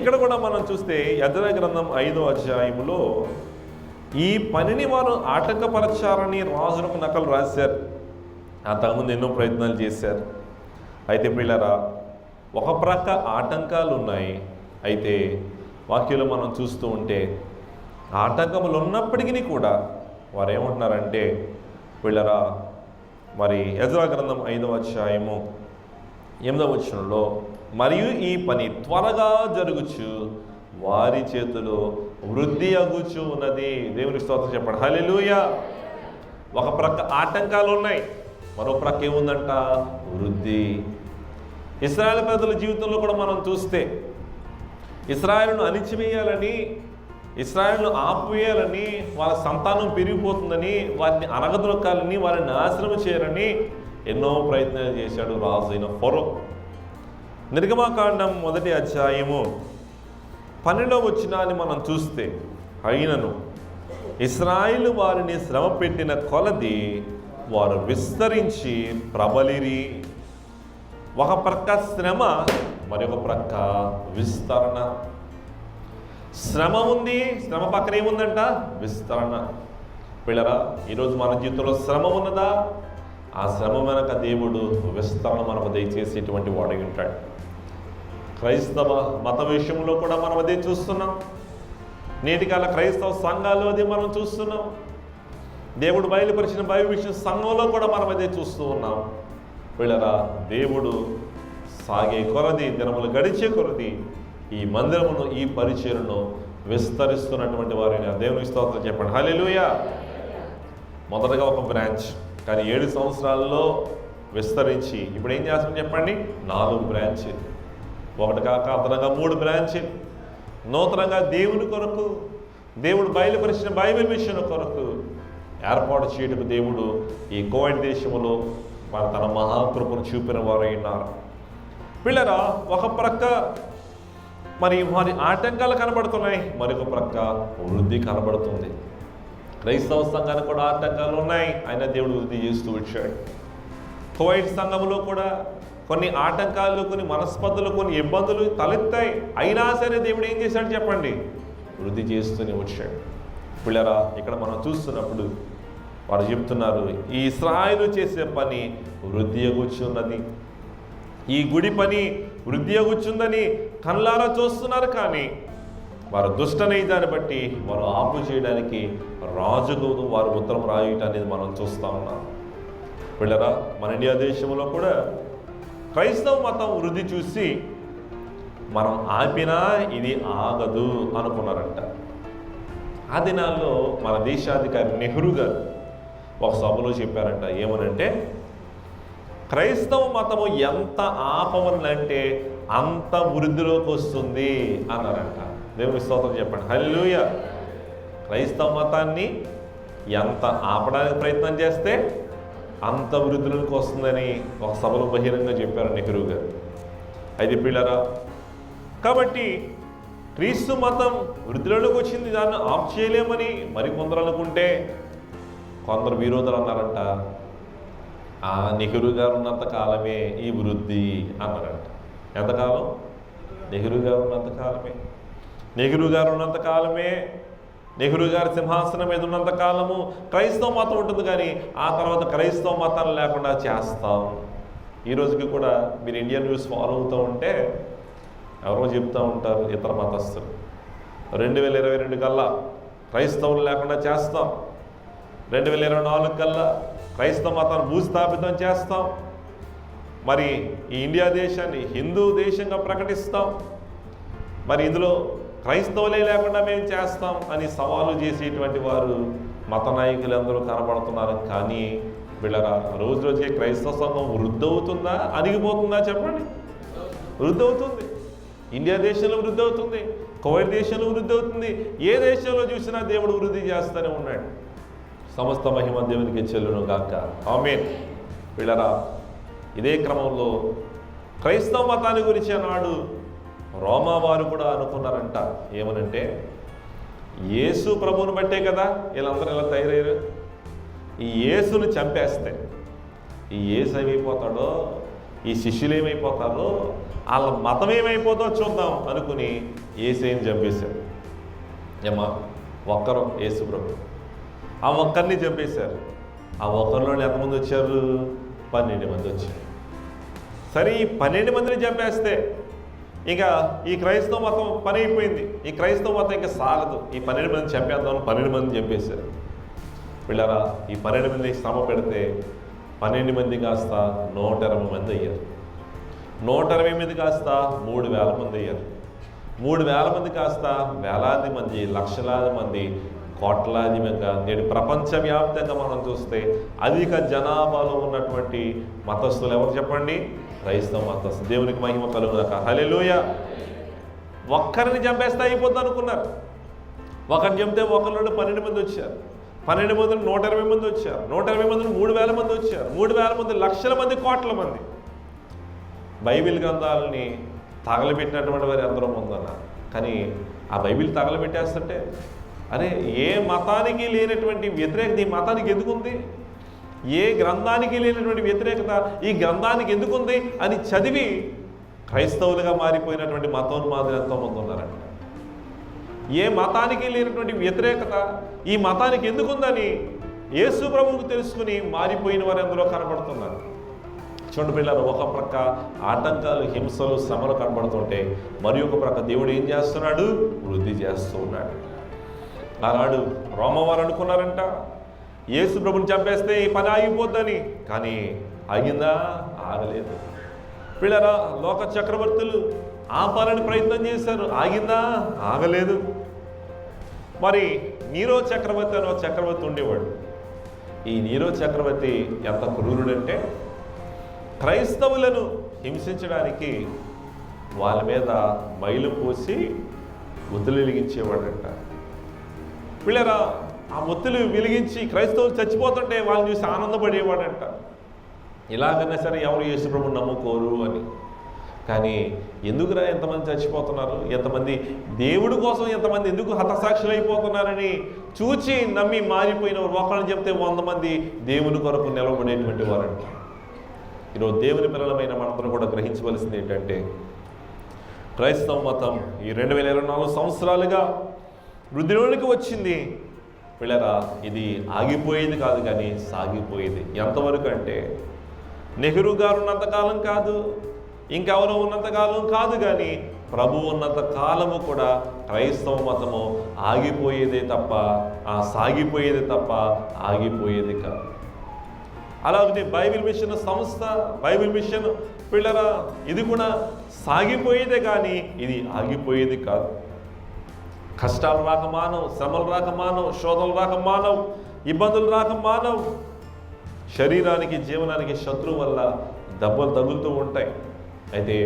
ఇక్కడ కూడా మనం చూస్తే యెజ్రా గ్రంథం 5వ అధ్యాయంలో ఈ పనిని వారు ఆటంకపరచారని రాజులకు నకలు రాశారు. అంతకుముందు ఎన్నో ప్రయత్నాలు చేశారు. అయితే పిల్లరా, ఒక ప్రక్క ఆటంకాలు ఉన్నాయి. అయితే వాక్యంలో మనం చూస్తూ ఉంటే ఆటంకములు ఉన్నప్పటికీ కూడా వారు ఏమంటున్నారంటే పిల్లరా, మరి యెజ్రా గ్రంథం 5వ అధ్యాయము 8వ వచనంలో, మరియు ఈ పని త్వరగా జరుగుచు వారి చేతిలో వృద్ధి అగుచు ఉన్నది. దేవునికి స్తోత్రం చెప్పండి. హల్లెలూయా. ఒక ప్రక్క ఆటంకాలు ఉన్నాయి, మరో ప్రక్క ఏముందంట? వృద్ధి. ఇశ్రాయేలు ప్రజల జీవితంలో కూడా మనం చూస్తే ఇశ్రాయేలును అణిచివేయాలని, ఇశ్రాయేలును ఆపివేయాలని, వాళ్ళ సంతానం పెరిగిపోతుందని, వారిని అనగదొరకాలని, వారిని నాశనం చేయాలని ఎన్నో ప్రయత్నాలు చేశాడు రాజు అయిన ఫరో. నిర్గమకాండం 1వ అధ్యాయము 12వ వచనాన్ని మనం చూస్తే, అయినను ఇశ్రాయేలు వారిని శ్రమ పెట్టిన కొలది వారు విస్తరించి ప్రబలిరి. ఒక ప్రక్క శ్రమ, మరి ఒక ప్రక్క విస్తరణ. శ్రమ ఉంది, శ్రమ పక్కన ఏముందంట? విస్తరణ. పిల్లరా, ఈరోజు మన జీవితంలో శ్రమ ఉన్నదా? ఆ శ్రమ వెనక దేవుడు విస్తరణ మనకు దయచేసేటువంటి వాడై ఉంటాడు. క్రైస్తవ మత విషయంలో కూడా మనం అదే చూస్తున్నాం. నేటికాల క్రైస్తవ సంఘాలు అది మనం చూస్తున్నాం. దేవుడు బయలుపరిచిన బైబిల్ విషయం సంఘంలో కూడా మనం అదే చూస్తూ ఉన్నాం. పిల్లరా, దేవుడు సాగే కొలది, దినములు గడిచే కొలది ఈ మందిరమును, ఈ పరిచయను విస్తరిస్తున్నటువంటి వారిని దేవుని స్తోత్రం చెప్పండి. హల్లెలూయా. మొదటగా ఒక బ్రాంచ్, కానీ 7 సంవత్సరాల్లో విస్తరించి ఇప్పుడు ఏం చేస్తాం చెప్పండి? 4 బ్రాంచీలు. ఒకటి కాక అదనంగా 3 బ్రాంచీలు. నూతనంగా దేవుని కొరకు, దేవుడు బయలుపరిచిన బైబిల్ విషయం కొరకు ఏర్పాటు చేయటకు దేవుడు ఈ కోవిడ్ దేశంలో తన మహాకృపను చూపిన వారై ఉన్నారు. పిల్లరా, ఒక ప్రక్క మరి వారి ఆటంకాలు కనబడుతున్నాయి, మరొక ప్రక్క వృద్ధి కనబడుతుంది. క్రైస్తవ సంఘానికి కూడా ఆటంకాలు ఉన్నాయి, అయినా దేవుడు వృద్ధి చేస్తూ వచ్చాడు. కోవిడ్ సంఘంలో కూడా కొన్ని ఆటంకాలు, కొన్ని మనస్పర్ధలు, కొన్ని ఇబ్బందులు తలెత్తాయి. అయినా సరే దేవుడు ఏం చేశాడు చెప్పండి? వృద్ధి చేస్తూనే వచ్చాడు. పిల్లరా, ఇక్కడ మనం చూస్తున్నప్పుడు వారు చెప్తున్నారు, ఈ ఇశ్రాయేలు చేసే పని వృద్ధి అగుచున్నది, ఈ గుడి పని వృద్ధి అగుచుందని కళ్ళారా చూస్తున్నారు. కానీ వారు దుష్టనైదాన్ని బట్టి వారు ఆపు చేయడానికి రాజుకు వారు ఉత్తరం రాయటం అనేది మనం చూస్తూ ఉన్నాం. పిల్లరా, మన ఇండియా దేశంలో కూడా క్రైస్తవ మతం వృద్ధి చూసి మనం ఆపినా ఇది ఆగదు అనుకున్నారంట. ఆ దినాల్లో మన దేశాధికారి నెహ్రూ గారు ఒక సభలో చెప్పారంట. ఏమనంటే, క్రైస్తవ మతము ఎంత ఆపవనంటే అంత వృద్ధిలోకి వస్తుంది అన్నారంట. దేవుని స్తోత్రం చెప్పండి. హల్లెలూయా. క్రైస్తవ మతాన్ని ఎంత ఆపడానికి ప్రయత్నం చేస్తే అంత వృద్ధిలోకి వస్తుందని ఒక సభలో బహిరంగ చెప్పారు నెహ్రూ గారు. అయితే పిల్లరా, కాబట్టి క్రీస్తు మతం వృద్ధిలోకి వచ్చింది, దాన్ని ఆఫ్ చేయలేమని మరికొందరు అనుకుంటే కొందరు విరోధులు అన్నారంట, ఆ నెహ్రూ గారు ఉన్నంత కాలమే ఈ వృద్ధి అన్నారంట. ఎంతకాలం? నెహ్రూ గారు ఉన్నంత కాలమే. నెహ్రూ గారు ఉన్నంత కాలమే, నెహ్రూ గారి సింహాసనం మీద ఉన్నంత కాలము క్రైస్తవ మతం ఉంటుంది. కానీ ఆ తర్వాత క్రైస్తవ మతాన్ని లేకుండా చేస్తాం. ఈ రోజుకి కూడా మీరు ఇండియన్ న్యూస్ ఫాలో అవుతూ ఉంటే ఎవరో చెప్తూ ఉంటారు ఇతర మతస్థులు, 2022 కల్లా క్రైస్తవులు లేకుండా చేస్తాం, 2024 కల్లా క్రైస్తవ మతాన్ని భూస్థాపితం చేస్తాం, మరి ఈ ఇండియా దేశాన్ని హిందూ దేశంగా ప్రకటిస్తాం, మరి ఇందులో క్రైస్తవులే లేకుండా మేము చేస్తాం అని సవాలు చేసేటువంటి వారు మత నాయకులు అందరూ కనబడుతున్నారు. కానీ వీళ్ళరా, రోజు రోజుకి క్రైస్తవ సంఘం వృద్ధి అవుతుందా, అణిగిపోతుందా చెప్పండి? వృద్ధి అవుతుంది. ఇండియా దేశంలో వృద్ధి అవుతుంది, కువైట్ దేశంలో వృద్ధి అవుతుంది. ఏ దేశంలో చూసినా దేవుడు వృద్ధి చేస్తూనే ఉన్నాడు. సమస్త మహిమ దేవునికి చెల్లును గాక. ఆమేన్. వీళ్ళరా, ఇదే క్రమంలో క్రైస్తవ మతాన్ని గురించి అన్నాడు రోమా వారు కూడా అనుకున్నారంట. ఏమనంటే, యేసు ప్రభువుని బట్టే కదా వీళ్ళందరూ ఇలా తయారయ్యారు. ఈ యేసును చంపేస్తే ఈ యేసు ఏమైపోతాడో, ఈ శిష్యులు ఏమైపోతారో, వాళ్ళ మతం ఏమైపోతుందో చూద్దాం అనుకుని యేసుని చంపేశారు. ఏమా, ఒక్కరు యేసు ప్రభు, ఆ ఒక్కరిని చంపేశారు. ఆ ఒక్కరిలో ఎంతమంది వచ్చారు? 12 మంది వచ్చారు. సరే, ఈ 12 మందిని చంపేస్తే ఇక ఈ క్రైస్తవ మతం పని అయిపోయింది. ఈ క్రైస్తవ మతం ఇంకా సాగదు. ఈ 12 మంది చంపేద్దామని 12 మందిని చంపేశారు. పిల్లరా, ఈ 12 మంది శ్రమ పెడితే 12 మంది కాస్త 120 మంది అయ్యారు. 120 మంది కాస్త 3000 మంది అయ్యారు. 3000 మంది కాస్త వేలాది మంది, లక్షలాది మంది, కోట్లాది మంది. నేడు ప్రపంచవ్యాప్తంగా మనం చూస్తే అధిక జనాభాలో ఉన్నటువంటి మతస్థులు ఎవరు చెప్పండి? క్రైస్తవ మతస్థులు. దేవునికి మహిమ కలుగుగాక. హల్లెలూయా. ఒక్కరిని చంపేస్తే అయిపోద్ది అనుకున్నారు. ఒకరిని చంపితే ఒకరిలో 12 మంది వచ్చారు. 12 మందిని 120 మంది వచ్చారు. 120 మందిని 3000 మంది వచ్చారు. 3000 మంది లక్షల మంది, కోట్ల మంది. బైబిల్ గ్రంథాలని తగలబెట్టినటువంటి వారు ఎందరో ముందన్నారు. కానీ ఆ బైబిల్ తగలబెట్టేస్తుంటే, అరే, ఏ మతానికి లేనటువంటి వ్యతిరేకత ఈ మతానికి ఎందుకు ఉంది? ఏ గ్రంథానికి లేనటువంటి వ్యతిరేకత ఈ గ్రంథానికి ఎందుకుంది అని చదివి క్రైస్తవులుగా మారిపోయినటువంటి మతోన్మాదులు ఎంతోమంది ఉన్నారంట. ఏ మతానికి లేనటువంటి వ్యతిరేకత ఈ మతానికి ఎందుకుందని యేసు ప్రభువుకు తెలుసుకుని మారిపోయిన వారు ఎందరో కనబడుతున్నారు. చూడండి పిల్లలు, ఒక ప్రక్క ఆటంకాలు, హింసలు, శ్రమలు కనబడుతుంటే మరి ఒక ప్రక్క దేవుడు ఏం చేస్తున్నాడు? వృద్ధి చేస్తూ ఉన్నాడు. ఆనాడు రోమవారు అనుకున్నారంట యేసు ప్రభుని చంపేస్తే ఈ పని ఆగిపోద్దని, కానీ ఆగిందా? ఆగలేదు. పిల్లరా, లోక చక్రవర్తులు ఆపాలని ప్రయత్నం చేశారు, ఆగిందా? ఆగలేదు. మరి నీరో చక్రవర్తి అని ఒక చక్రవర్తి ఉండేవాడు. ఈ నీరో చక్రవర్తి ఎంత క్రూరుడంటే క్రైస్తవులను హింసించడానికి వాళ్ళ మీద మైలు పోసి ఒత్తులు వెలిగించేవాడంట. పిల్లరా, ఆ ఒత్తులు వెలిగించి క్రైస్తవులు చచ్చిపోతుంటే వాళ్ళని చూసి ఆనందపడేవాడంట. ఇలాగైనా సరే ఎవరు యేసు ప్రభువుని నమ్ముకోరు అని. కానీ ఎందుకురా ఎంతమంది చచ్చిపోతున్నారు, ఎంతమంది దేవుడి కోసం ఎంతమంది ఎందుకు హతసాక్షులు అయిపోతున్నారని చూచి నమ్మి మారిపోయిన ఒకళ్ళని చెప్తే 100 మంది దేవుని కొరకు నిలబడేటువంటి వారంట. ఈరోజు దేవుని పిల్లలమైన మనందరం కూడా గ్రహించవలసింది ఏంటంటే క్రైస్తవ మతం ఈ 2024 సంవత్సరాలుగా వృద్ధిలోనికి వచ్చింది. పిల్లరా, ఇది ఆగిపోయేది కాదు కానీ సాగిపోయేది. ఎంతవరకు అంటే నెహ్రూ గారు ఉన్నంతకాలం కాదు, ఇంకెవరో ఉన్నంతకాలం కాదు, కానీ ప్రభు ఉన్నంత కాలము కూడా క్రైస్తవ మతము ఆగిపోయేదే తప్ప సాగిపోయేదే తప్ప ఆగిపోయేది కాదు. అలాగే బైబిల్ మిషన్ సంస్థ, బైబిల్ మిషన్ పిల్లరా, ఇది కూడా సాగిపోయేదే కానీ ఇది ఆగిపోయేది కాదు. కష్టాలు రాక మానవు, శ్రమలు రాక మానవు, శోధనలు రాక మానవు, ఇబ్బందులు రాక మానవు. శరీరానికి జీవనానికి శత్రువు వల్ల దెబ్బలు తగులుతూ ఉంటాయి. అయితే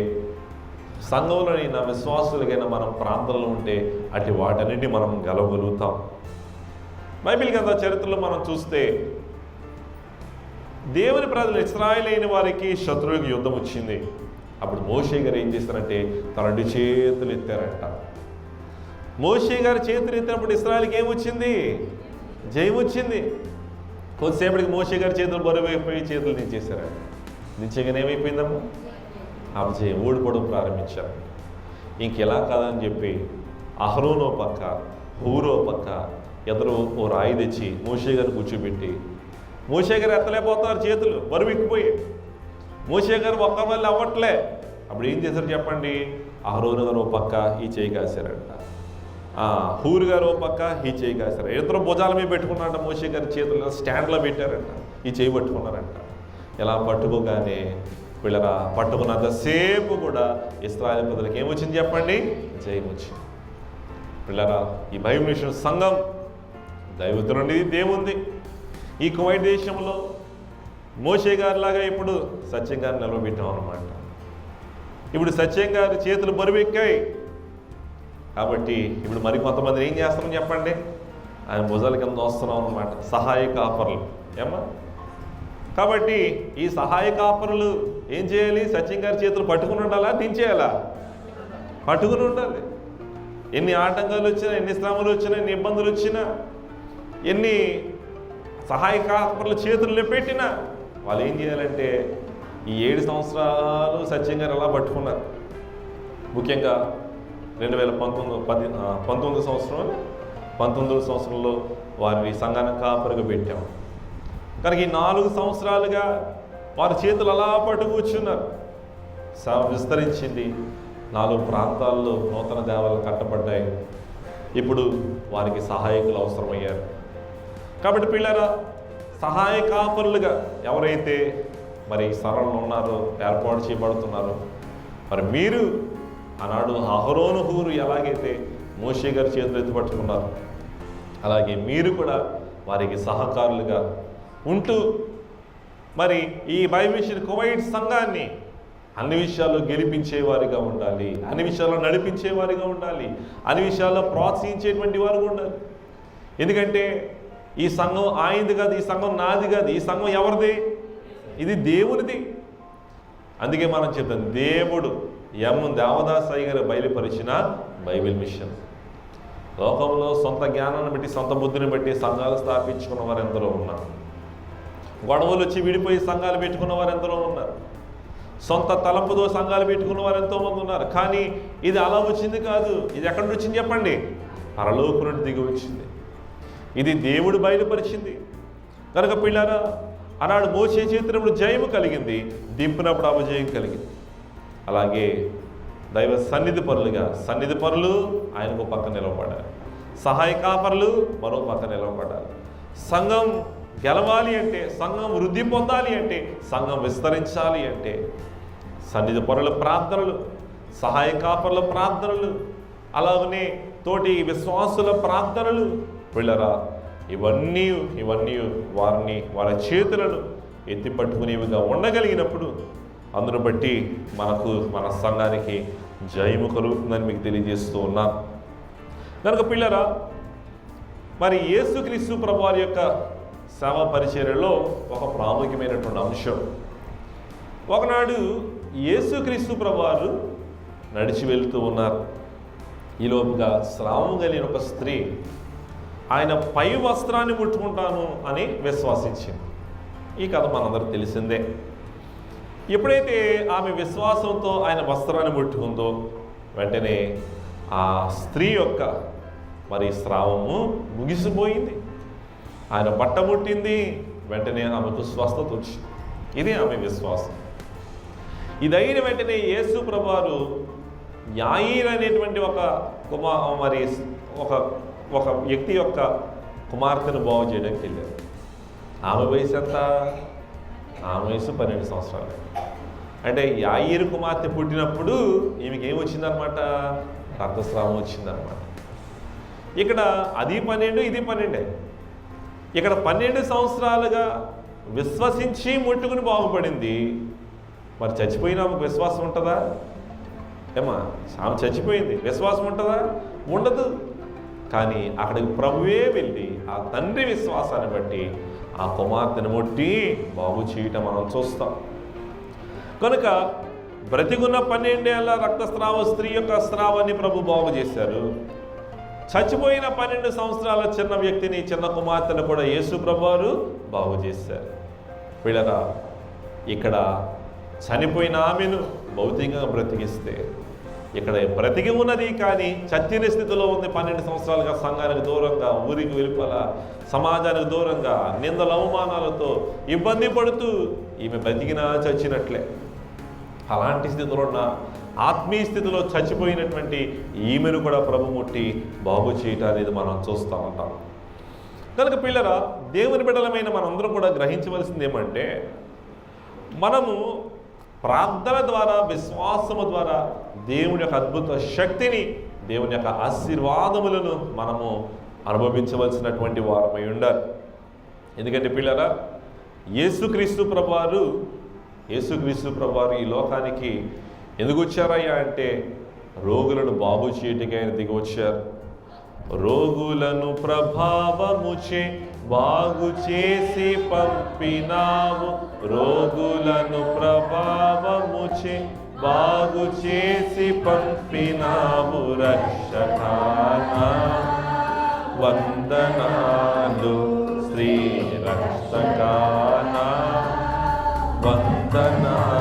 సంఘంలోనైనా విశ్వాసులకైనా మనం ప్రాంతంలో ఉంటే అటు వాటన్నిటిని మనం గెలవగలుగుతాం. బైబిల్ గ్రంథ చరిత్రలో మనం చూస్తే దేవుని ప్రజలు ఇశ్రాయేలు అయిన వారికి శత్రువులకు యుద్ధం వచ్చింది. అప్పుడు మోషే గారు ఏం చేస్తారంటే తన 2 చేతులు ఎత్తారంట. మోషే గారు చేతులు ఎత్తినప్పుడు ఇశ్రాయేలుకి ఏమొచ్చింది? జయం వచ్చింది. కొద్దిసేపటికి మోషే గారి చేతులు బరువైపోయి చేతులు దించేశారంట. దించగానే ఏమైపోయిందమ్మా? అపజయం, ఓడిపోవడం ప్రారంభించారు. ఇంకెలా కాదని చెప్పి అహరోనో పక్క, హూరో పక్క ఎదురు ఓ రాయి తెచ్చి మోషే గారు కూర్చోబెట్టి, మోషే గారు ఎత్తలేకపోతున్నారు, చేతులు బరువు ఎక్కిపోయి. మోషే గారు ఒక్క వల్ల అవ్వట్లే. అప్పుడు ఏం చేశారు చెప్పండి? అహరోను గారు ఓ పక్క ఈ చేయి కాశారంట, హూరు గారు ఓ పక్క ఈ చేయి కాశారు. ఇద్దరు భుజాల మీద పెట్టుకున్నారంట. మోషే గారి చేతులు స్టాండ్లో పెట్టారంట, ఈ చేయి పట్టుకున్నారంట. ఇలా పట్టుకోగానే వీళ్ళరా పట్టుకున్నంతసేపు కూడా ఇశ్రాయేలు ప్రజలకు ఏమొచ్చింది చెప్పండి? జయం వచ్చింది. వీళ్ళరా, ఈ బైబిల్ మిషన్ సంఘం దైవత్వం నుండి దేవుంది. ఈ కువైట్ దేశంలో మోషే గారిలాగా ఇప్పుడు సత్యం గారిని నిలబెట్టాం అన్నమాట. ఇప్పుడు సత్యం గారి చేతులు బరువెక్కాయి కాబట్టి ఇప్పుడు మరి కొంతమంది ఏం చేస్తామని చెప్పండి? ఆయన భుజాల కింద వస్తున్నాం అన్నమాట, సహాయక ఆఫర్లు. ఏమా? కాబట్టి ఈ సహాయక ఆఫర్లు ఏం చేయాలి? సత్యం గారి చేతులు పట్టుకుని ఉండాలా, దించేయాలా? పట్టుకుని ఉండాలి. ఎన్ని ఆటంకాలు వచ్చినా, ఎన్ని శ్రమలు వచ్చినా, ఎన్ని ఇబ్బందులు వచ్చినా, ఎన్ని సహాయక ఆఫర్లు చేతులు పెట్టినా వాళ్ళు ఏం చేయాలంటే ఈ 7 సంవత్సరాలు సత్యం గారు అలా పట్టుకున్నారు. ముఖ్యంగా 2019 సంవత్సరంలో వారిని సంఘానికి కాపరిగా పెట్టాం. కనుక ఈ 4 సంవత్సరాలుగా వారి చేతులు అలా పట్టు కూర్చున్నారు. విస్తరించింది. 4 ప్రాంతాల్లో నూతన దేవాలయాలు కట్టబడ్డాయి. ఇప్పుడు వారికి సహాయకులు అవసరమయ్యారు. కాబట్టి పిల్లరా, సహాయ కాపరులుగా ఎవరైతే మరి సరళంలో ఉన్నారో, ఏర్పాటు చేయబడుతున్నారో, మరి మీరు ఆనాడు అహరోను హూరు ఎలాగైతే మోషే గారి చేతులు ఎత్తి పట్టుకున్నారు, అలాగే మీరు కూడా వారికి సహకారులుగా ఉంటూ మరి ఈ బైబిల్ మిషన్ కువైట్ సంఘాన్ని అన్ని విషయాల్లో గెలిపించేవారిగా ఉండాలి, అన్ని విషయాల్లో నడిపించేవారిగా ఉండాలి, అన్ని విషయాల్లో ప్రోత్సహించేటువంటి వారుగా ఉండాలి. ఎందుకంటే ఈ సంఘం ఆయనది కాదు, ఈ సంఘం నాది కాదు, ఈ సంఘం ఎవరిది? ఇది దేవునిది. అందుకే మనం చెప్తాం, దేవుడు దేవదాస్ అయ్య గారు బయలుపరిచిన బైబిల్ మిషన్. లోకంలో సొంత జ్ఞానాన్ని బట్టి, సొంత బుద్ధిని బట్టి సంఘాలు స్థాపించుకున్న వారు ఎందరో ఉన్నారు. గొడవలు వచ్చి విడిపోయి సంఘాలు పెట్టుకున్న వారు ఎంతలో ఉన్నారు. సొంత తలంపుతో సంఘాలు పెట్టుకున్న వారు ఎంతోమంది ఉన్నారు. కానీ ఇది అలా వచ్చింది కాదు. ఇది ఎక్కడి నుంచి వచ్చింది చెప్పండి? పరలోకం నుండి దిగి వచ్చింది. ఇది దేవుడు బయలుపరిచింది. కనుక పిల్లారా, ఆనాడు మోసే చేతినప్పుడు జయము కలిగింది, దింపినప్పుడు అపజయం కలిగింది. అలాగే దైవ సన్నిధి పరులు ఆయనకు పక్క నిలవబడాలి, సహాయకాపరులు మరో పక్క నిలవబడాలి. సంఘం గెలవాలి అంటే, సంఘం వృద్ధి పొందాలి అంటే, సంఘం విస్తరించాలి అంటే సన్నిధి పరుల ప్రార్థనలు, సహాయకాపరుల ప్రార్థనలు, అలాగనే తోటి విశ్వాసుల ప్రార్థనలు పిల్లరా, ఇవన్నీ వారి చేతులను ఎత్తి పట్టుకునేవిగా ఉండగలిగినప్పుడు అందును బట్టి మన సంఘానికి జయము కలుగుతుందని మీకు తెలియజేస్తూ ఉన్నాను. కనుక పిల్లరా, మరి యేసుక్రీస్తు ప్రభువారి యొక్క సేవ పరిచర్యలో ఒక ప్రాముఖ్యమైనటువంటి అంశం, ఒకనాడు యేసుక్రీస్తు ప్రభువారు నడిచి వెళ్తూ ఉన్నారు. ఈలోపుగా స్రావం కలిగిన ఒక స్త్రీ ఆయన పై వస్త్రాన్ని ముట్టుకుంటాను అని విశ్వాసించింది. ఈ కథ మనందరూ తెలిసిందే. ఎప్పుడైతే ఆమె విశ్వాసంతో ఆయన వస్త్రాన్ని ముట్టుకుందో వెంటనే ఆ స్త్రీ యొక్క మరి స్రావము ముగిసిపోయింది. ఆయన బట్ట ముట్టింది, వెంటనే ఆమెకు స్వస్థత వచ్చింది. ఇది ఆమె విశ్వాసం. ఇదైన వెంటనే యేసు ప్రభువారు యాయీర్ అనేటువంటి ఒక వ్యక్తి యొక్క కుమార్తెను బాగు చేయడానికి వెళ్ళారు. ఆమె వయసు ఎంత? ఆమె వయసు 12 సంవత్సరాలు. అంటే యాయీరు కుమార్తె పుట్టినప్పుడు ఈమెకి ఏం వచ్చిందనమాట? రక్తస్రావం వచ్చిందనమాట. ఇక్కడ అది 12, ఇది 12. ఇక్కడ 12 సంవత్సరాలుగా విశ్వసించి ముట్టుకుని బాగుపడింది. మరి చచ్చిపోయిన ఆమెకు విశ్వాసం ఉంటుందా? ఏమా, ఆమె చచ్చిపోయింది, విశ్వాసం ఉంటుందా? ఉండదు. కానీ అక్కడికి ప్రభువే వెళ్ళి ఆ తండ్రి విశ్వాసాన్ని బట్టి ఆ కుమార్తెను ముట్టి బాగు చేయటం మనం చూస్తాం. కనుక బ్రతికున్న 12 ఏళ్ల రక్తస్రావ స్త్రీ యొక్క స్రావాన్ని ప్రభు బాగు చేశారు. చచ్చిపోయిన 12 సంవత్సరాల చిన్న వ్యక్తిని, చిన్న కుమార్తెను కూడా యేసు ప్రభువారు బాగు చేశారు. వీళ్ళరా, ఇక్కడ చనిపోయిన ఆమెను భౌతికంగా బ్రతికిస్తే, ఇక్కడ బ్రతికి ఉన్నది కానీ చచ్చిన స్థితిలో ఉంది. 12 సంవత్సరాలుగా సంఘానికి దూరంగా, ఊరికి వెలుపల, సమాజానికి దూరంగా, నిందల అవమానాలతో ఇబ్బంది పడుతూ ఈమె బ్రతికినా చచ్చినట్లే. అలాంటి స్థితిలో ఉన్న, ఆత్మీయ స్థితిలో చచ్చిపోయినటువంటి ఈమెను కూడా ప్రభు ముట్టి బాగు చేయటం అనేది మనం చూస్తూ ఉంటాం. కనుక పిల్లరా, దేవుని బిడ్డలమైన మనందరం కూడా గ్రహించవలసింది ఏమంటే, మనము ప్రార్థన ద్వారా, విశ్వాసము ద్వారా దేవుని యొక్క అద్భుత శక్తిని, దేవుని యొక్క ఆశీర్వాదములను మనము అనుభవించవలసినటువంటి వారమై ఉండాలి. ఎందుకంటే పిల్లరా, యేసుక్రీస్తు ప్రభువారు ఈ లోకానికి ఎందుకు వచ్చారయ్యా అంటే, రోగులను బాగు చేయటికి ఆయన దిగి వచ్చారు. రోగులను ప్రభావముచే బాగు చేసి పంపినావు, రోగులను ప్రభావముచే బాగు చేసి పంపినావు రక్షకానా. వందనాలు శ్రీ రక్షకానా, వందనాలు.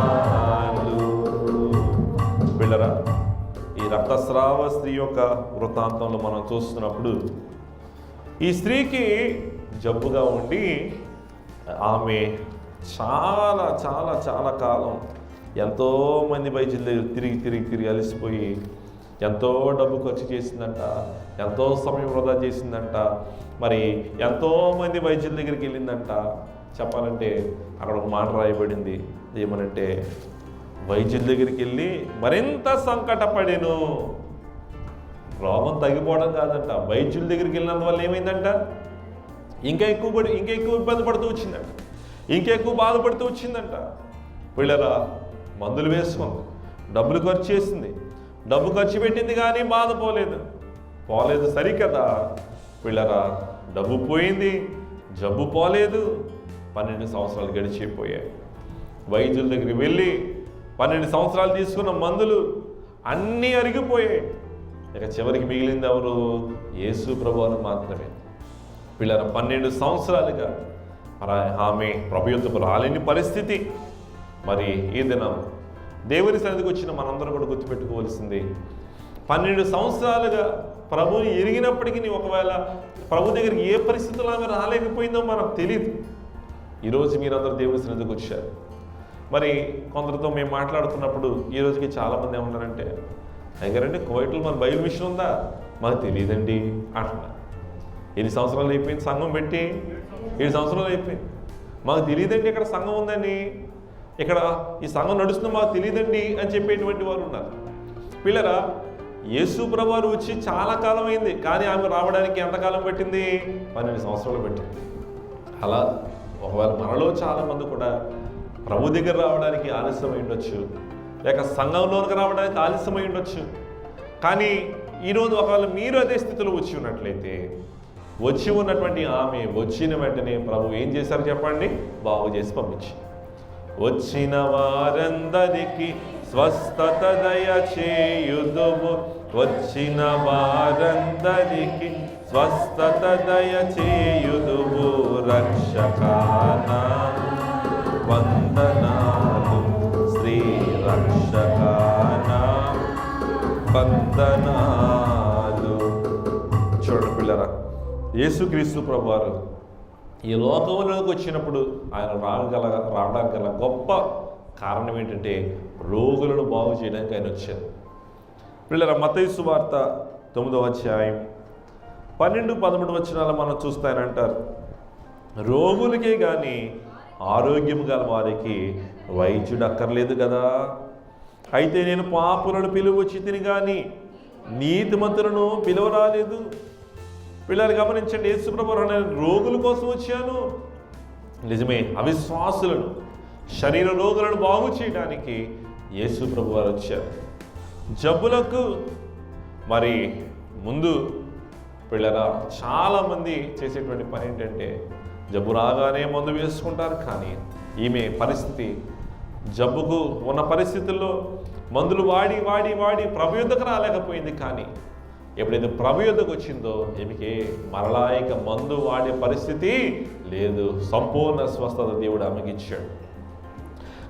పిల్లరా, ఈ రక్తస్రావ స్త్రీ యొక్క వృత్తాంతంలో మనం చూస్తున్నప్పుడు, ఈ స్త్రీకి జబ్బుగా ఉండి ఆమె చాలా చాలా చాలా కాలం ఎంతోమంది వైద్యుల దగ్గర తిరిగి అలసిపోయి ఎంతో డబ్బు ఖర్చు చేసిందంట, ఎంతో సమయం వృధా చేసిందంట, మరి ఎంతోమంది వైద్యుల దగ్గరికి వెళ్ళిందంట. చెప్పాలంటే అక్కడ ఒక మాట రాయబడింది, ఏమనంటే, వైద్యుల దగ్గరికి వెళ్ళి మరింత సంకటపడెను. రోగం తగ్గిపోవడం కాదంట, వైద్యుల దగ్గరికి వెళ్ళినందువల్ల ఏమైందంట, ఇంకా ఎక్కువ ఇబ్బంది పడుతూ వచ్చిందంట, ఇంకా ఎక్కువ బాధపడుతూ వచ్చిందంట. పిల్లరా, మందులు వేసుకుంది, డబ్బులు ఖర్చు చేసింది, డబ్బు ఖర్చు పెట్టింది కానీ బాధ పోలేదు సరికదా. పిల్లరా, డబ్బు పోయింది, జబ్బు పోలేదు. 12 సంవత్సరాలు గడిచిపోయాయి. వైద్యుల దగ్గరికి వెళ్ళి 12 సంవత్సరాలు తీసుకున్న మందులు అన్నీ అరిగిపోయాయి. ఇక చివరికి మిగిలింది ఎవరు? యేసు ప్రభువారు మాత్రమే. పిల్లల 12 సంవత్సరాలుగా ఆమె ప్రభు యొద్దకు రాలేని పరిస్థితి. మరి ఈ దినం దేవుని సన్నిధికి వచ్చిన మనందరం కూడా గుర్తుపెట్టుకోవాల్సింది, 12 సంవత్సరాలుగా ప్రభుని ఎరిగినప్పటికీ ఒకవేళ ప్రభు దగ్గరికి ఏ పరిస్థితుల్లో ఆమె రాలేకపోయిందో మనకు తెలియదు. ఈరోజు మీరందరూ దేవుని సన్నిధికి వచ్చారు. మరి కొందరితో మేము మాట్లాడుతున్నప్పుడు ఈ రోజుకి చాలామంది ఏమన్నారంటే, అయ్యారంటే కువైట్లో మన బైబిల్ మిషన్ ఉందా, మాకు తెలియదండి అంటున్నారు. ఎన్ని సంవత్సరాలు అయిపోయింది సంఘం పెట్టి? 7 సంవత్సరాలు అయిపోయింది. మాకు తెలియదండి ఇక్కడ సంఘం ఉందని, ఇక్కడ ఈ సంఘం నడుస్తుందో మాకు తెలియదండి అని చెప్పేటువంటి వారు ఉన్నారు. పిల్లరా, యేసు ప్రభువారు వచ్చి చాలా కాలం అయింది, కానీ ఆమె రావడానికి ఎంతకాలం పట్టింది? 12 సంవత్సరాలు పట్టింది. అలా ఒకవేళ మనలో చాలామంది కూడా ప్రభు దగ్గర రావడానికి ఆలస్యమై ఉండొచ్చు, లేక సంఘంలోనికి రావడానికి ఆలస్యమై ఉండొచ్చు. కానీ ఈరోజు ఒకవేళ మీరు అదే స్థితిలో వచ్చి ఉన్నట్లయితే, వచ్చి ఉన్నటువంటి ఆమె వచ్చిన వెంటనే ప్రభు ఏం చేశారు చెప్పండి? బాగు చేసి పంపించి, వచ్చిన వారందరికీ స్వస్థత దయచేయుదువు, వచ్చిన వారందరికీ స్వస్థత దయచేయుదువు, రక్షకానా వందనాలు, శ్రీ రక్షకానా వందనాలు. చూడండి పిల్లరా, యేసుక్రీస్తు ప్రభువారు ఈ లోకంలోకి వచ్చినప్పుడు ఆయన రావడానికి గల గొప్ప కారణం ఏంటంటే రోగులను బాగు చేయడానికి ఆయన వచ్చారు. పిల్లరా, మత్తయి సువార్త 9వ అధ్యాయం 12-13 వచనాలు మనం చూస్తానంటారు, రోగులకే కానీ ఆరోగ్యం గల వారికి వైద్యుడు అక్కర్లేదు కదా, అయితే నేను పాపులను పిలువచ్చి తిని కానీ నీతిమంతులను పిలువరాలేదు. పిల్లలు గమనించండి, యేసుప్రభువు నేను రోగుల కోసం వచ్చాను. నిజమే, అవిశ్వాసులను, శరీర రోగులను బాగు చేయడానికి యేసుప్రభువు వారు వచ్చారు. జబ్బులకు మరి ముందు పిల్లరా చాలామంది చేసేటువంటి పని ఏంటంటే, జబ్బు రాగానే మందు వేసుకుంటారు. కానీ ఈమె పరిస్థితి, జబ్బుకు ఉన్న పరిస్థితుల్లో మందులు వాడి వాడి వాడి ప్రభు యొద్దకు రాలేకపోయింది. కానీ ఎప్పుడైతే ప్రభు యొద్దకు వచ్చిందో ఈమెకి మరలా ఇక మందు వాడే పరిస్థితి లేదు, సంపూర్ణ స్వస్థత దేవుడు ఆమెకి ఇచ్చాడు.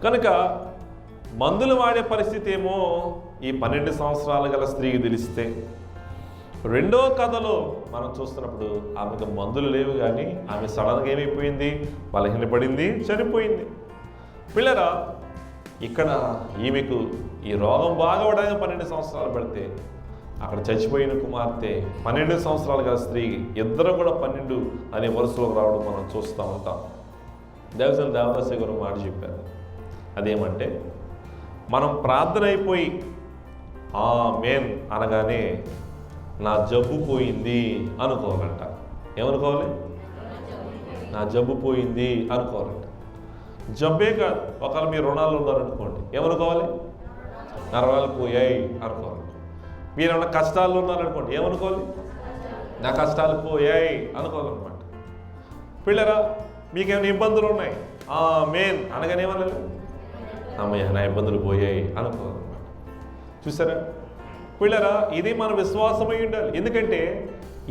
కనుక మందులు వాడే పరిస్థితి ఏమో ఈ 12 సంవత్సరాలు గల స్త్రీకి తెలిస్తే, రెండో కథలో మనం చూస్తున్నప్పుడు ఆమెకు మందులు లేవు, కానీ ఆమె సడన్గా ఏమైపోయింది? బలహీనపడింది, చనిపోయింది. పిల్లరా, ఇక్కడ ఈమెకు ఈ రోగం బాగవడానికి 12 సంవత్సరాలు పడితే, అక్కడ చచ్చిపోయిన కుమార్తె 12 సంవత్సరాలు గల స్త్రీ, ఇద్దరు కూడా 12 అనే వరుసలోకి రావడం మనం చూస్తూ ఉంటాం. దేవదాస గారు మాట చెప్పారు, అదేమంటే మనం ప్రార్థన అయిపోయి ఆమేన్ అనగానే నా జబ్బు పోయింది అనుకోవాలంట. ఏమనుకోవాలి? నా జబ్బు పోయింది అనుకోవాలంట. జబ్బే కాదు, ఒకవేళ మీరు రుణాలు ఉన్నారనుకోండి, ఏమనుకోవాలి? నా రుణాలు పోయాయి అనుకోవాలి. మీరు ఏమన్నా కష్టాలు ఉన్నారనుకోండి, ఏమనుకోవాలి? నా కష్టాలు పోయాయి అనుకోవాలన్నమాట. పిల్లరా, మీకేమైనా ఇబ్బందులు ఉన్నాయి, ఆమేన్ అనగానే ఏమన్నా అమ్మయ్య నా ఇబ్బందులు పోయాయి అనుకోవాలన్నమాట. చూసారా పిల్లరా, ఇది మన విశ్వాసమై ఉండాలి. ఎందుకంటే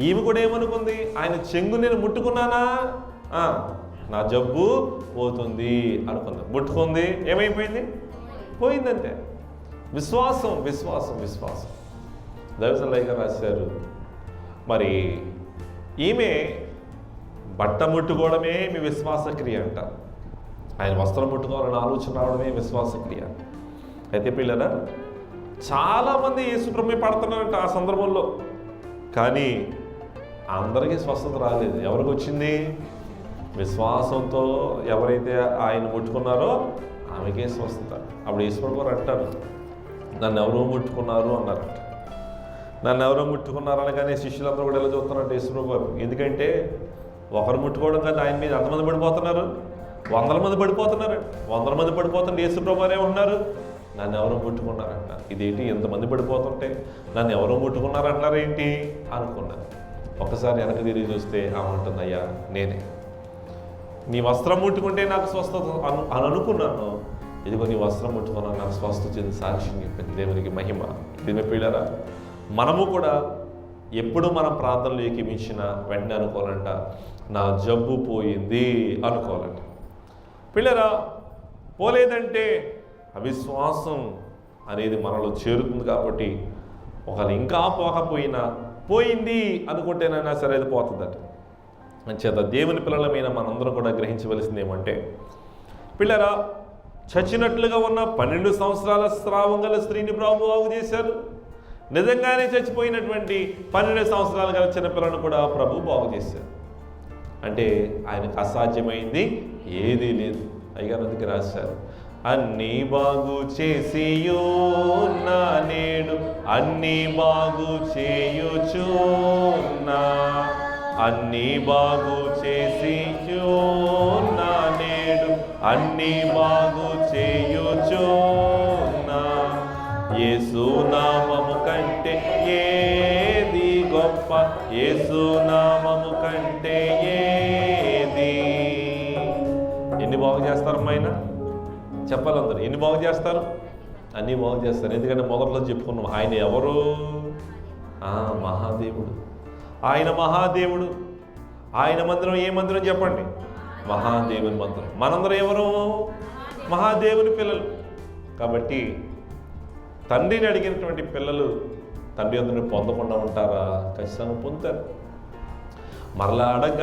ఈమె కూడా ఏమనుకుంది? ఆయన చెంగు నేను ముట్టుకున్నానా, నా జబ్బు పోతుంది అనుకుంది. ముట్టుకుంది, ఏమైపోయింది? పోయిందంటే. విశ్వాసం విశ్వాసం విశ్వాసం. దైవసలయ్య గారు రాశారు, మరి ఈమె బట్ట ముట్టుకోవడమే మీ విశ్వాస క్రియ అంట. ఆయన వస్త్రం ముట్టుకోవాలని ఆలోచన రావడమే విశ్వాస క్రియ. అయితే పిల్లరా, చాలామంది యేసుప్రభువు పడుతున్నారంట ఆ సందర్భంలో. కానీ అందరికీ స్వస్థత రాలేదు. ఎవరికి వచ్చింది? విశ్వాసంతో ఎవరైతే ఆయన ముట్టుకున్నారో ఆమెకే స్వస్థత. అప్పుడు యేసుప్రభువు అంటారు, నన్ను ఎవరో ముట్టుకున్నారు అన్నారంట. నన్ను ఎవరో ముట్టుకున్నారు అనగానే శిష్యులందరూ కూడా ఎలా చూస్తున్నారంటే యేసుప్రభువు, ఎందుకంటే ఒకరు ముట్టుకోవడం కదా ఆయన మీద ఎంతమంది పడిపోతున్నారు? 100 మంది పడిపోతున్నారు. 100 మంది పడిపోతుంటే యేసుప్రభువు ఏమంటున్నారు? నన్ను ఎవరో ముట్టుకున్నారంట. ఇదేంటి ఎంతమంది పడిపోతుంటే నన్ను ఎవరో ముట్టుకున్నారంటున్నారు ఏంటి అనుకున్నాను. ఒకసారి వెనక తిరిగి చూస్తే ఆమంటుంది, అయ్యా నేనే, నీ వస్త్రం ముట్టుకుంటే నాకు స్వస్థత అని అనుకున్నాను. ఇదిగో నీ వస్త్రం ముట్టుకున్నాను, నాకు స్వస్థత చెంది సాక్ష్యం చెప్పింది. దేవునికి మహిమ. దీని పిల్లరా, మనము కూడా ఎప్పుడు మనం ప్రార్థనలు ఏకీమించినా వెంటనే అనుకోవాలంట, నా జబ్బు పోయింది అనుకోవాలంట. పిల్లరా, పోలేదంటే అవిశ్వాసం అనేది మనలో చేరుతుంది. కాబట్టి ఒకవేళ ఇంకా పోకపోయినా పోయింది అనుకుంటేనైనా సరే అది పోతుందట. అంచేత దేవుని పిల్లలమైన మనందరం కూడా గ్రహించవలసింది ఏమంటే, పిల్లరా, చచ్చినట్లుగా ఉన్న 12 సంవత్సరాల స్రావం గల స్త్రీని ప్రభు బాగు చేశారు. నిజంగానే చచ్చిపోయినటువంటి 12 సంవత్సరాలు గల చిన్నపిల్లను కూడా ప్రభు బాగు చేశారు. అంటే ఆయనకు అసాధ్యమైంది ఏదీ లేదు. అయ్యగారు అందుకే రాశారు, అన్నీ బాగు చేసియున్నా నేడు అన్నీ బాగు చేయుచున్నా, అన్నీ బాగు చేసియున్నా నేడు అన్నీ బాగు చేయుచున్నా, యేసు నామము కంటే ఏది గొప్ప, యేసు నామము కంటే ఏది. ఎన్ని బాగు చేస్తారు ఆయన? చెప్పాలి అందరూ. ఎన్ని బాగు చేస్తారు? అన్నీ బాగు చేస్తారు. ఎందుకంటే మొదట్లో చెప్పుకున్నాం, ఆయన ఎవరు? మహాదేవుడు. ఆయన మహాదేవుడు. ఆయన మందిరం ఏ మందిరం చెప్పండి? మహాదేవుని మందిరం. మనందరం ఎవరు? మహాదేవుని పిల్లలు. కాబట్టి తండ్రిని అడిగినటువంటి పిల్లలు తండ్రి అందరిని పొందకుండా ఉంటారా? ఖచ్చితంగా పొందుతారు. మరలా అడగ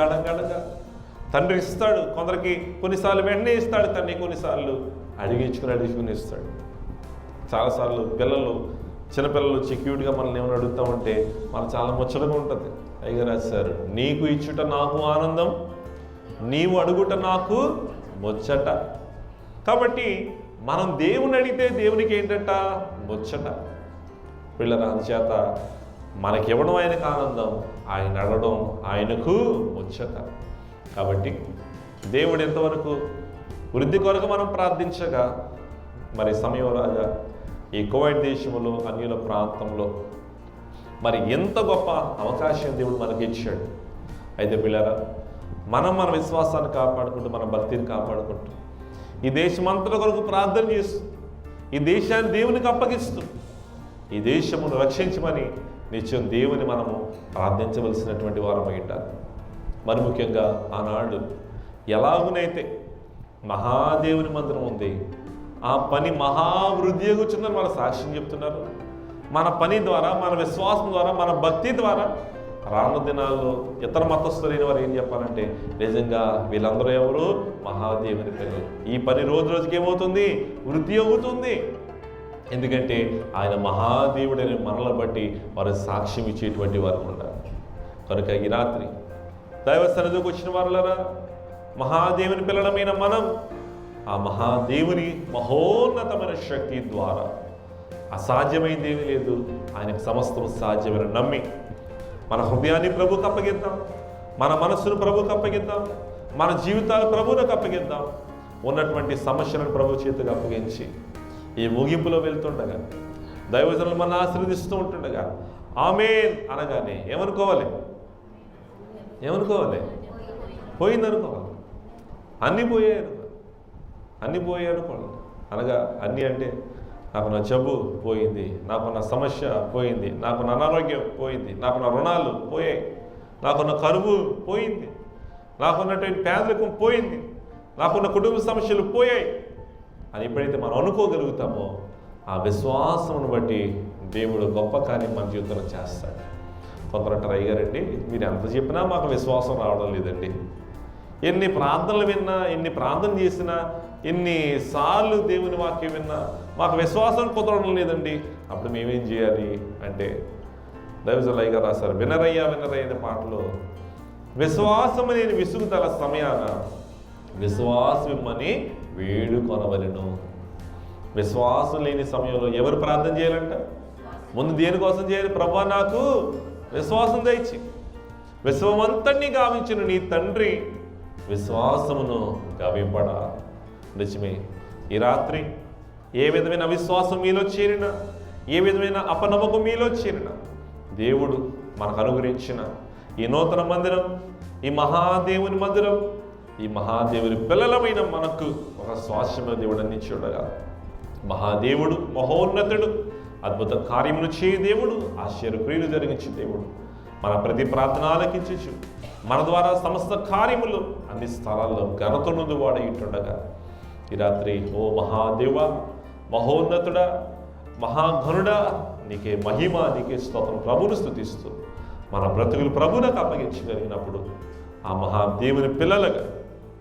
తండ్రి ఇస్తాడు. కొందరికి కొన్నిసార్లు వెంటనే ఇస్తాడు తండ్రి, కొన్నిసార్లు అడిగించుకుని ఇస్తాడు. చాలాసార్లు చిన్నపిల్లలు క్యూట్గా మనల్ని ఏమైనా అడుగుతామంటే మనకు చాలా ముచ్చటగా ఉంటుంది. అయ్యగా రాశారు, నీకు ఇచ్చుట నాకు ఆనందం, నీవు అడుగుట నాకు ముచ్చట. కాబట్టి మనం దేవుని అడిగితే దేవునికి ఏంటంట? ముచ్చట. పిల్లల చేత మనకివ్వడం ఆయనకు ఆనందం, ఆయన అడగడం ఆయనకు ముచ్చట. కాబట్టి దేవుడు ఎంతవరకు వృద్ధి కొరకు మనం ప్రార్థించగా, మరి సమయం రాగా ఈ కువైట్ దేశంలో అన్యుల ప్రాంతంలో మరి ఎంత గొప్ప అవకాశం దేవుడు మనకి ఇచ్చాడు. అయితే పిల్లరా, మన విశ్వాసాన్ని కాపాడుకుంటూ, మన భక్తిని కాపాడుకుంటూ, ఈ దేశమంతటి కొరకు ప్రార్థన చేస్తూ, ఈ దేశాన్ని దేవునికి అప్పగిస్తూ, ఈ దేశమును రక్షించమని నిత్యం దేవుని మనము ప్రార్థించవలసినటువంటి వారమై ఉంటారు. మరి ముఖ్యంగా ఆనాడు ఎలాగునైతే మహాదేవుని మందిరం ఉంది, ఆ పని మహావృద్ధి కూర్చుందని మన సాక్ష్యం చెప్తున్నారు. మన పని ద్వారా, మన విశ్వాసం ద్వారా, మన భక్తి ద్వారా రానున్న దినాల్లో ఇతర మతస్థులైన వారు ఏం చెప్పాలంటే, నిజంగా వీళ్ళందరూ ఎవరు? మహాదేవుని పిల్లలు. ఈ పని రోజు రోజుకి ఏమవుతుంది? వృద్ధి అవుతుంది. ఎందుకంటే ఆయన మహాదేవుడని మనల్ని బట్టి వారు సాక్ష్యం ఇచ్చేటువంటి వారు ఉన్నారు. కనుక ఈ రాత్రి దైవ సన్నిధికి వచ్చిన వారులరా, మహాదేవుని పిల్లలమైన మనం ఆ మహాదేవుని మహోన్నతమైన శక్తి ద్వారా అసాధ్యమైంది ఏమీ లేదు, ఆయనకు సమస్తం సాధ్యమైన నమ్మి మన హృదయాన్ని ప్రభువుకు అప్పగిద్దాం, మన మనస్సును ప్రభువుకు అప్పగిద్దాం, మన జీవితాలు ప్రభువులకు అప్పగిద్దాం. ఉన్నటువంటి సమస్యలను ప్రభు చేతికి అప్పగించి ఈ ముగింపులో వెళ్తుండగా, దైవజనులు మన ఆశీర్వదిస్తూ ఉంటుండగా ఆమేన్ అనగానే ఏమనుకోవాలి? పోయిందనుకోవాలి. అన్నీ పోయాయి అనుకోవాలి. అనగా అన్నీ అంటే, నాకు నా జబ్బు పోయింది, నాకు నా సమస్య పోయింది, నాకు నా అనారోగ్యం పోయింది, నాకు నా రుణాలు పోయాయి, నాకున్న కరువు పోయింది, నాకున్నటువంటి పేదరికం పోయింది, నాకున్న కుటుంబ సమస్యలు పోయాయి అని ఎప్పుడైతే మనం అనుకోగలుగుతామో, ఆ విశ్వాసమును బట్టి దేవుడు గొప్ప కార్యం మన జీవితంలో చేస్తాడు. కొందరు అంటారు, అయ్యారండి మీరు ఎంత చెప్పినా మాకు విశ్వాసం రావడం లేదండి, ఎన్ని ప్రార్థనలు విన్నా, ఎన్ని ప్రార్థన చేసినా, ఎన్నిసార్లు దేవుని వాక్యం విన్నా మాకు విశ్వాసం కుదరడం లేదండి, అప్పుడు మేమేం చేయాలి అంటే, దైవజనులు గారు రాశారు, వినరయ్యా అనే పాటలో, విశ్వాసము నేను విసుగుదల సమయాన విశ్వాసమని వేడుకొనవలెను. విశ్వాసం లేని సమయంలో ఎవరు ప్రార్థన చేయాలంట? ముందు దేనికోసం చేయాలి? ప్రభువా నాకు విశ్వాసం దయచి, విశ్వమంతటినీ గావించిన నీ తండ్రి విశ్వాసమును గావింపడా. నిజమే, ఈ రాత్రి ఏ విధమైన అవిశ్వాసం మీలో చేరినా, ఏ విధమైన అపనమ్మకం మీలో చేరినా, దేవుడు మనకు అనుగ్రహించిన ఈ నూతన మందిరం, ఈ మహాదేవుని మందిరం, ఈ మహాదేవుని పిల్లలమైన మనకు ఒక స్వాస్థ్యమైన దేవుడు అందించి ఉండగా, మహాదేవుడు మహోన్నతుడు, అద్భుత కార్యములు చేయ దేవుడు, ఆశ్చర్యక్రియలు జరిగించే దేవుడు, మన ప్రతి ప్రార్థన ఆలకించు, మన ద్వారా సమస్త కార్యములు అన్ని స్థలాల్లో ఘనతనుందు వాడైంటుండగా ఈ రాత్రి ఓ మహాదేవ, మహోన్నతుడా, మహాఘనుడా, నీకే మహిమ, నీకే స్తోత్రం. ప్రభువును స్తుతిస్తూ మన బ్రతుకులు ప్రభువునకు అప్పగించగలిగినప్పుడు ఆ మహాదేవుని పిల్లలుగా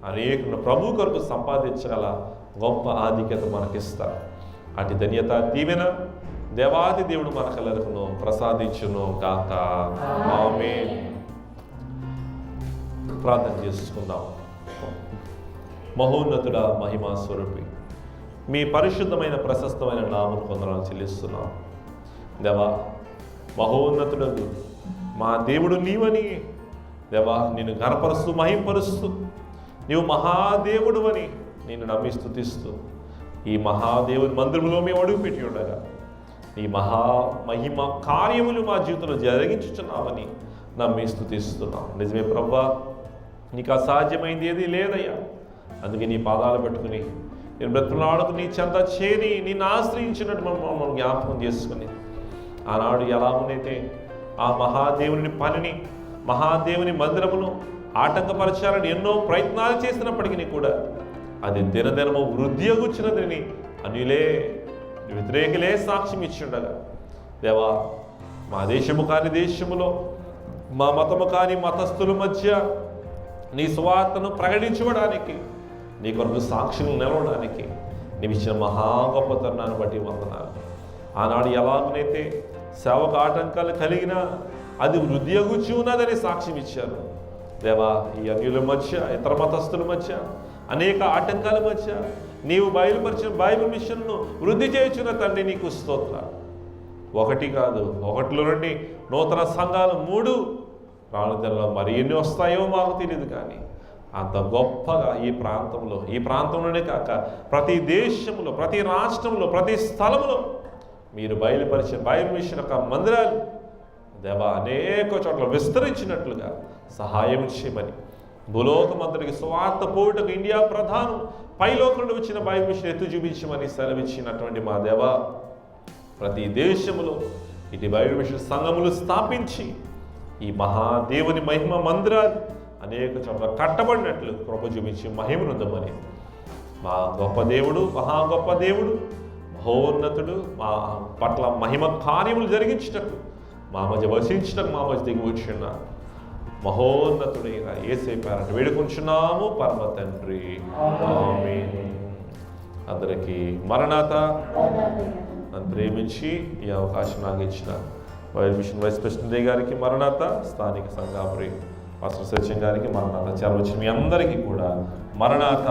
అనేకులను ప్రభు కొరకు సంపాదించగల గొప్ప ఆధిక్యత మనకిస్తారు. అటు ధన్యత దీవెన దేవాది దేవుడు మనకెల్లరికను ప్రసాదించును గాక. ఆమేన్. ప్రార్థన చేసుకుందాం. మహోన్నతుడా, మహిమా స్వరూపి, మీ పరిశుద్ధమైన ప్రశస్తమైన నామం కొందనాలు చెల్లిస్తున్నాం. దేవా, మహోన్నతుడు మా దేవుడు నీవని దేవా నిన్ను ఘనపరుస్తూ మహింపరుస్తూ నీవు మహాదేవుడు అని నేను నమ్మి స్తుతిస్తూ ఈ మహాదేవుని మందిరంలో మేము అడుగుపెట్టి ఉండగా ఈ మహిమ కార్యములు మా జీవితంలో జరిగించుచున్నామని నమ్మి స్తుతిస్తున్నాం. నిజమే ప్రభువా, నీకు అసాధ్యమైంది ఏది లేదయ్యా. అందుకే నీ పాదాలు పెట్టుకుని నేను బ్రతుకులాడుకు నీ చెంత చేరి నిన్ను ఆశ్రయించినట్టు మనం జ్ఞాపకం చేసుకుని ఆనాడు ఎలాగునైతే ఆ మహాదేవుని పనిని, మహాదేవుని మందిరమును ఆటంకపరచాలని ఎన్నో ప్రయత్నాలు చేసినప్పటికీ కూడా అది దినదినము వృద్ధి అగుచ్చినదని అనిలే వ్యతిరేకులే సాక్ష్యం ఇచ్చిండగా దేవా, మా దేశము కాని దేశములో, మా మతము కాని మతస్థుల మధ్య నీ సువార్తను ప్రకటించడానికి, నీ కొరకు సాక్షులు నిలవడానికి నీవు ఇచ్చిన మహా గొప్పతనాన్ని బట్టి వందనాలు. ఆనాడు ఎలాగనైతే సేవకు ఆటంకాలు కలిగినా అది వృద్ధి అగుచ్చి ఉన్నదని సాక్ష్యం ఇచ్చారు. దేవా, ఈ అన్యుల మధ్య, ఇతర మతస్థుల మధ్య, అనేక ఆటంకాల మధ్య నీవు బయలుపరిచిన బైబిల్ మిషన్ను వృద్ధి చేయుచున్న తండ్రి నీకు స్తోత్రాలు. ఒకటి కాదు, ఒకటిలో నుండి నూతన సంఘాలు 3 రానుదల్లో మరి ఎన్ని వస్తాయో మాకు తెలియదు, కానీ అంత గొప్పగా ఈ ప్రాంతంలోనే కాక ప్రతి దేశంలో, ప్రతి రాష్ట్రంలో, ప్రతి స్థలంలో మీరు బయలుపరిచిన బైబిల్ మిషన్ యొక్క మందిరాలు దేవా అనేక చోట్ల విస్తరించినట్లుగా సహాయం చేయమని, భూలోకమంతటికి స్వార్థ పోటుకు ఇండియా ప్రధానం పైలోకంలో వచ్చిన బైబిల్ మిషన్ ఎత్తు చూపించమని సెలవిచ్చినటువంటి మా దేవా, ప్రతి దేశంలో ఇటు బైబిల్ మిషన్ సంఘములు స్థాపించి ఈ మహాదేవుని మహిమ మందిరాలు అనేక చోట్ల కట్టబడినట్లు కృప చూపించి మహిమనుందమని, మా గొప్ప దేవుడు, మహా గొప్ప దేవుడు, మహోన్నతుడు, మా పట్ల మహిమ కార్యములు జరిగించినట్టు, మా మధ్య వసించినట్టు, మా మధ్య దిగి వచ్చిన మహోన్నతుడైన యేసయ్య పేరట వేడుకుంటున్నాము పరమ తండ్రి. ఆమేన్. అందరికీ మరణాతా. నన్ను ప్రేమించి ఈ అవకాశం నాకు ఇచ్చిన బైబిల్ మిషన్ వైస్ ప్రెసిడెంట్ గారికి మరణాత, స్థానిక సంఘాపురి పాస్టర్ సత్యం గారికి మరణాత, చేరవచ్చిన మీ అందరికీ కూడా మరణాత.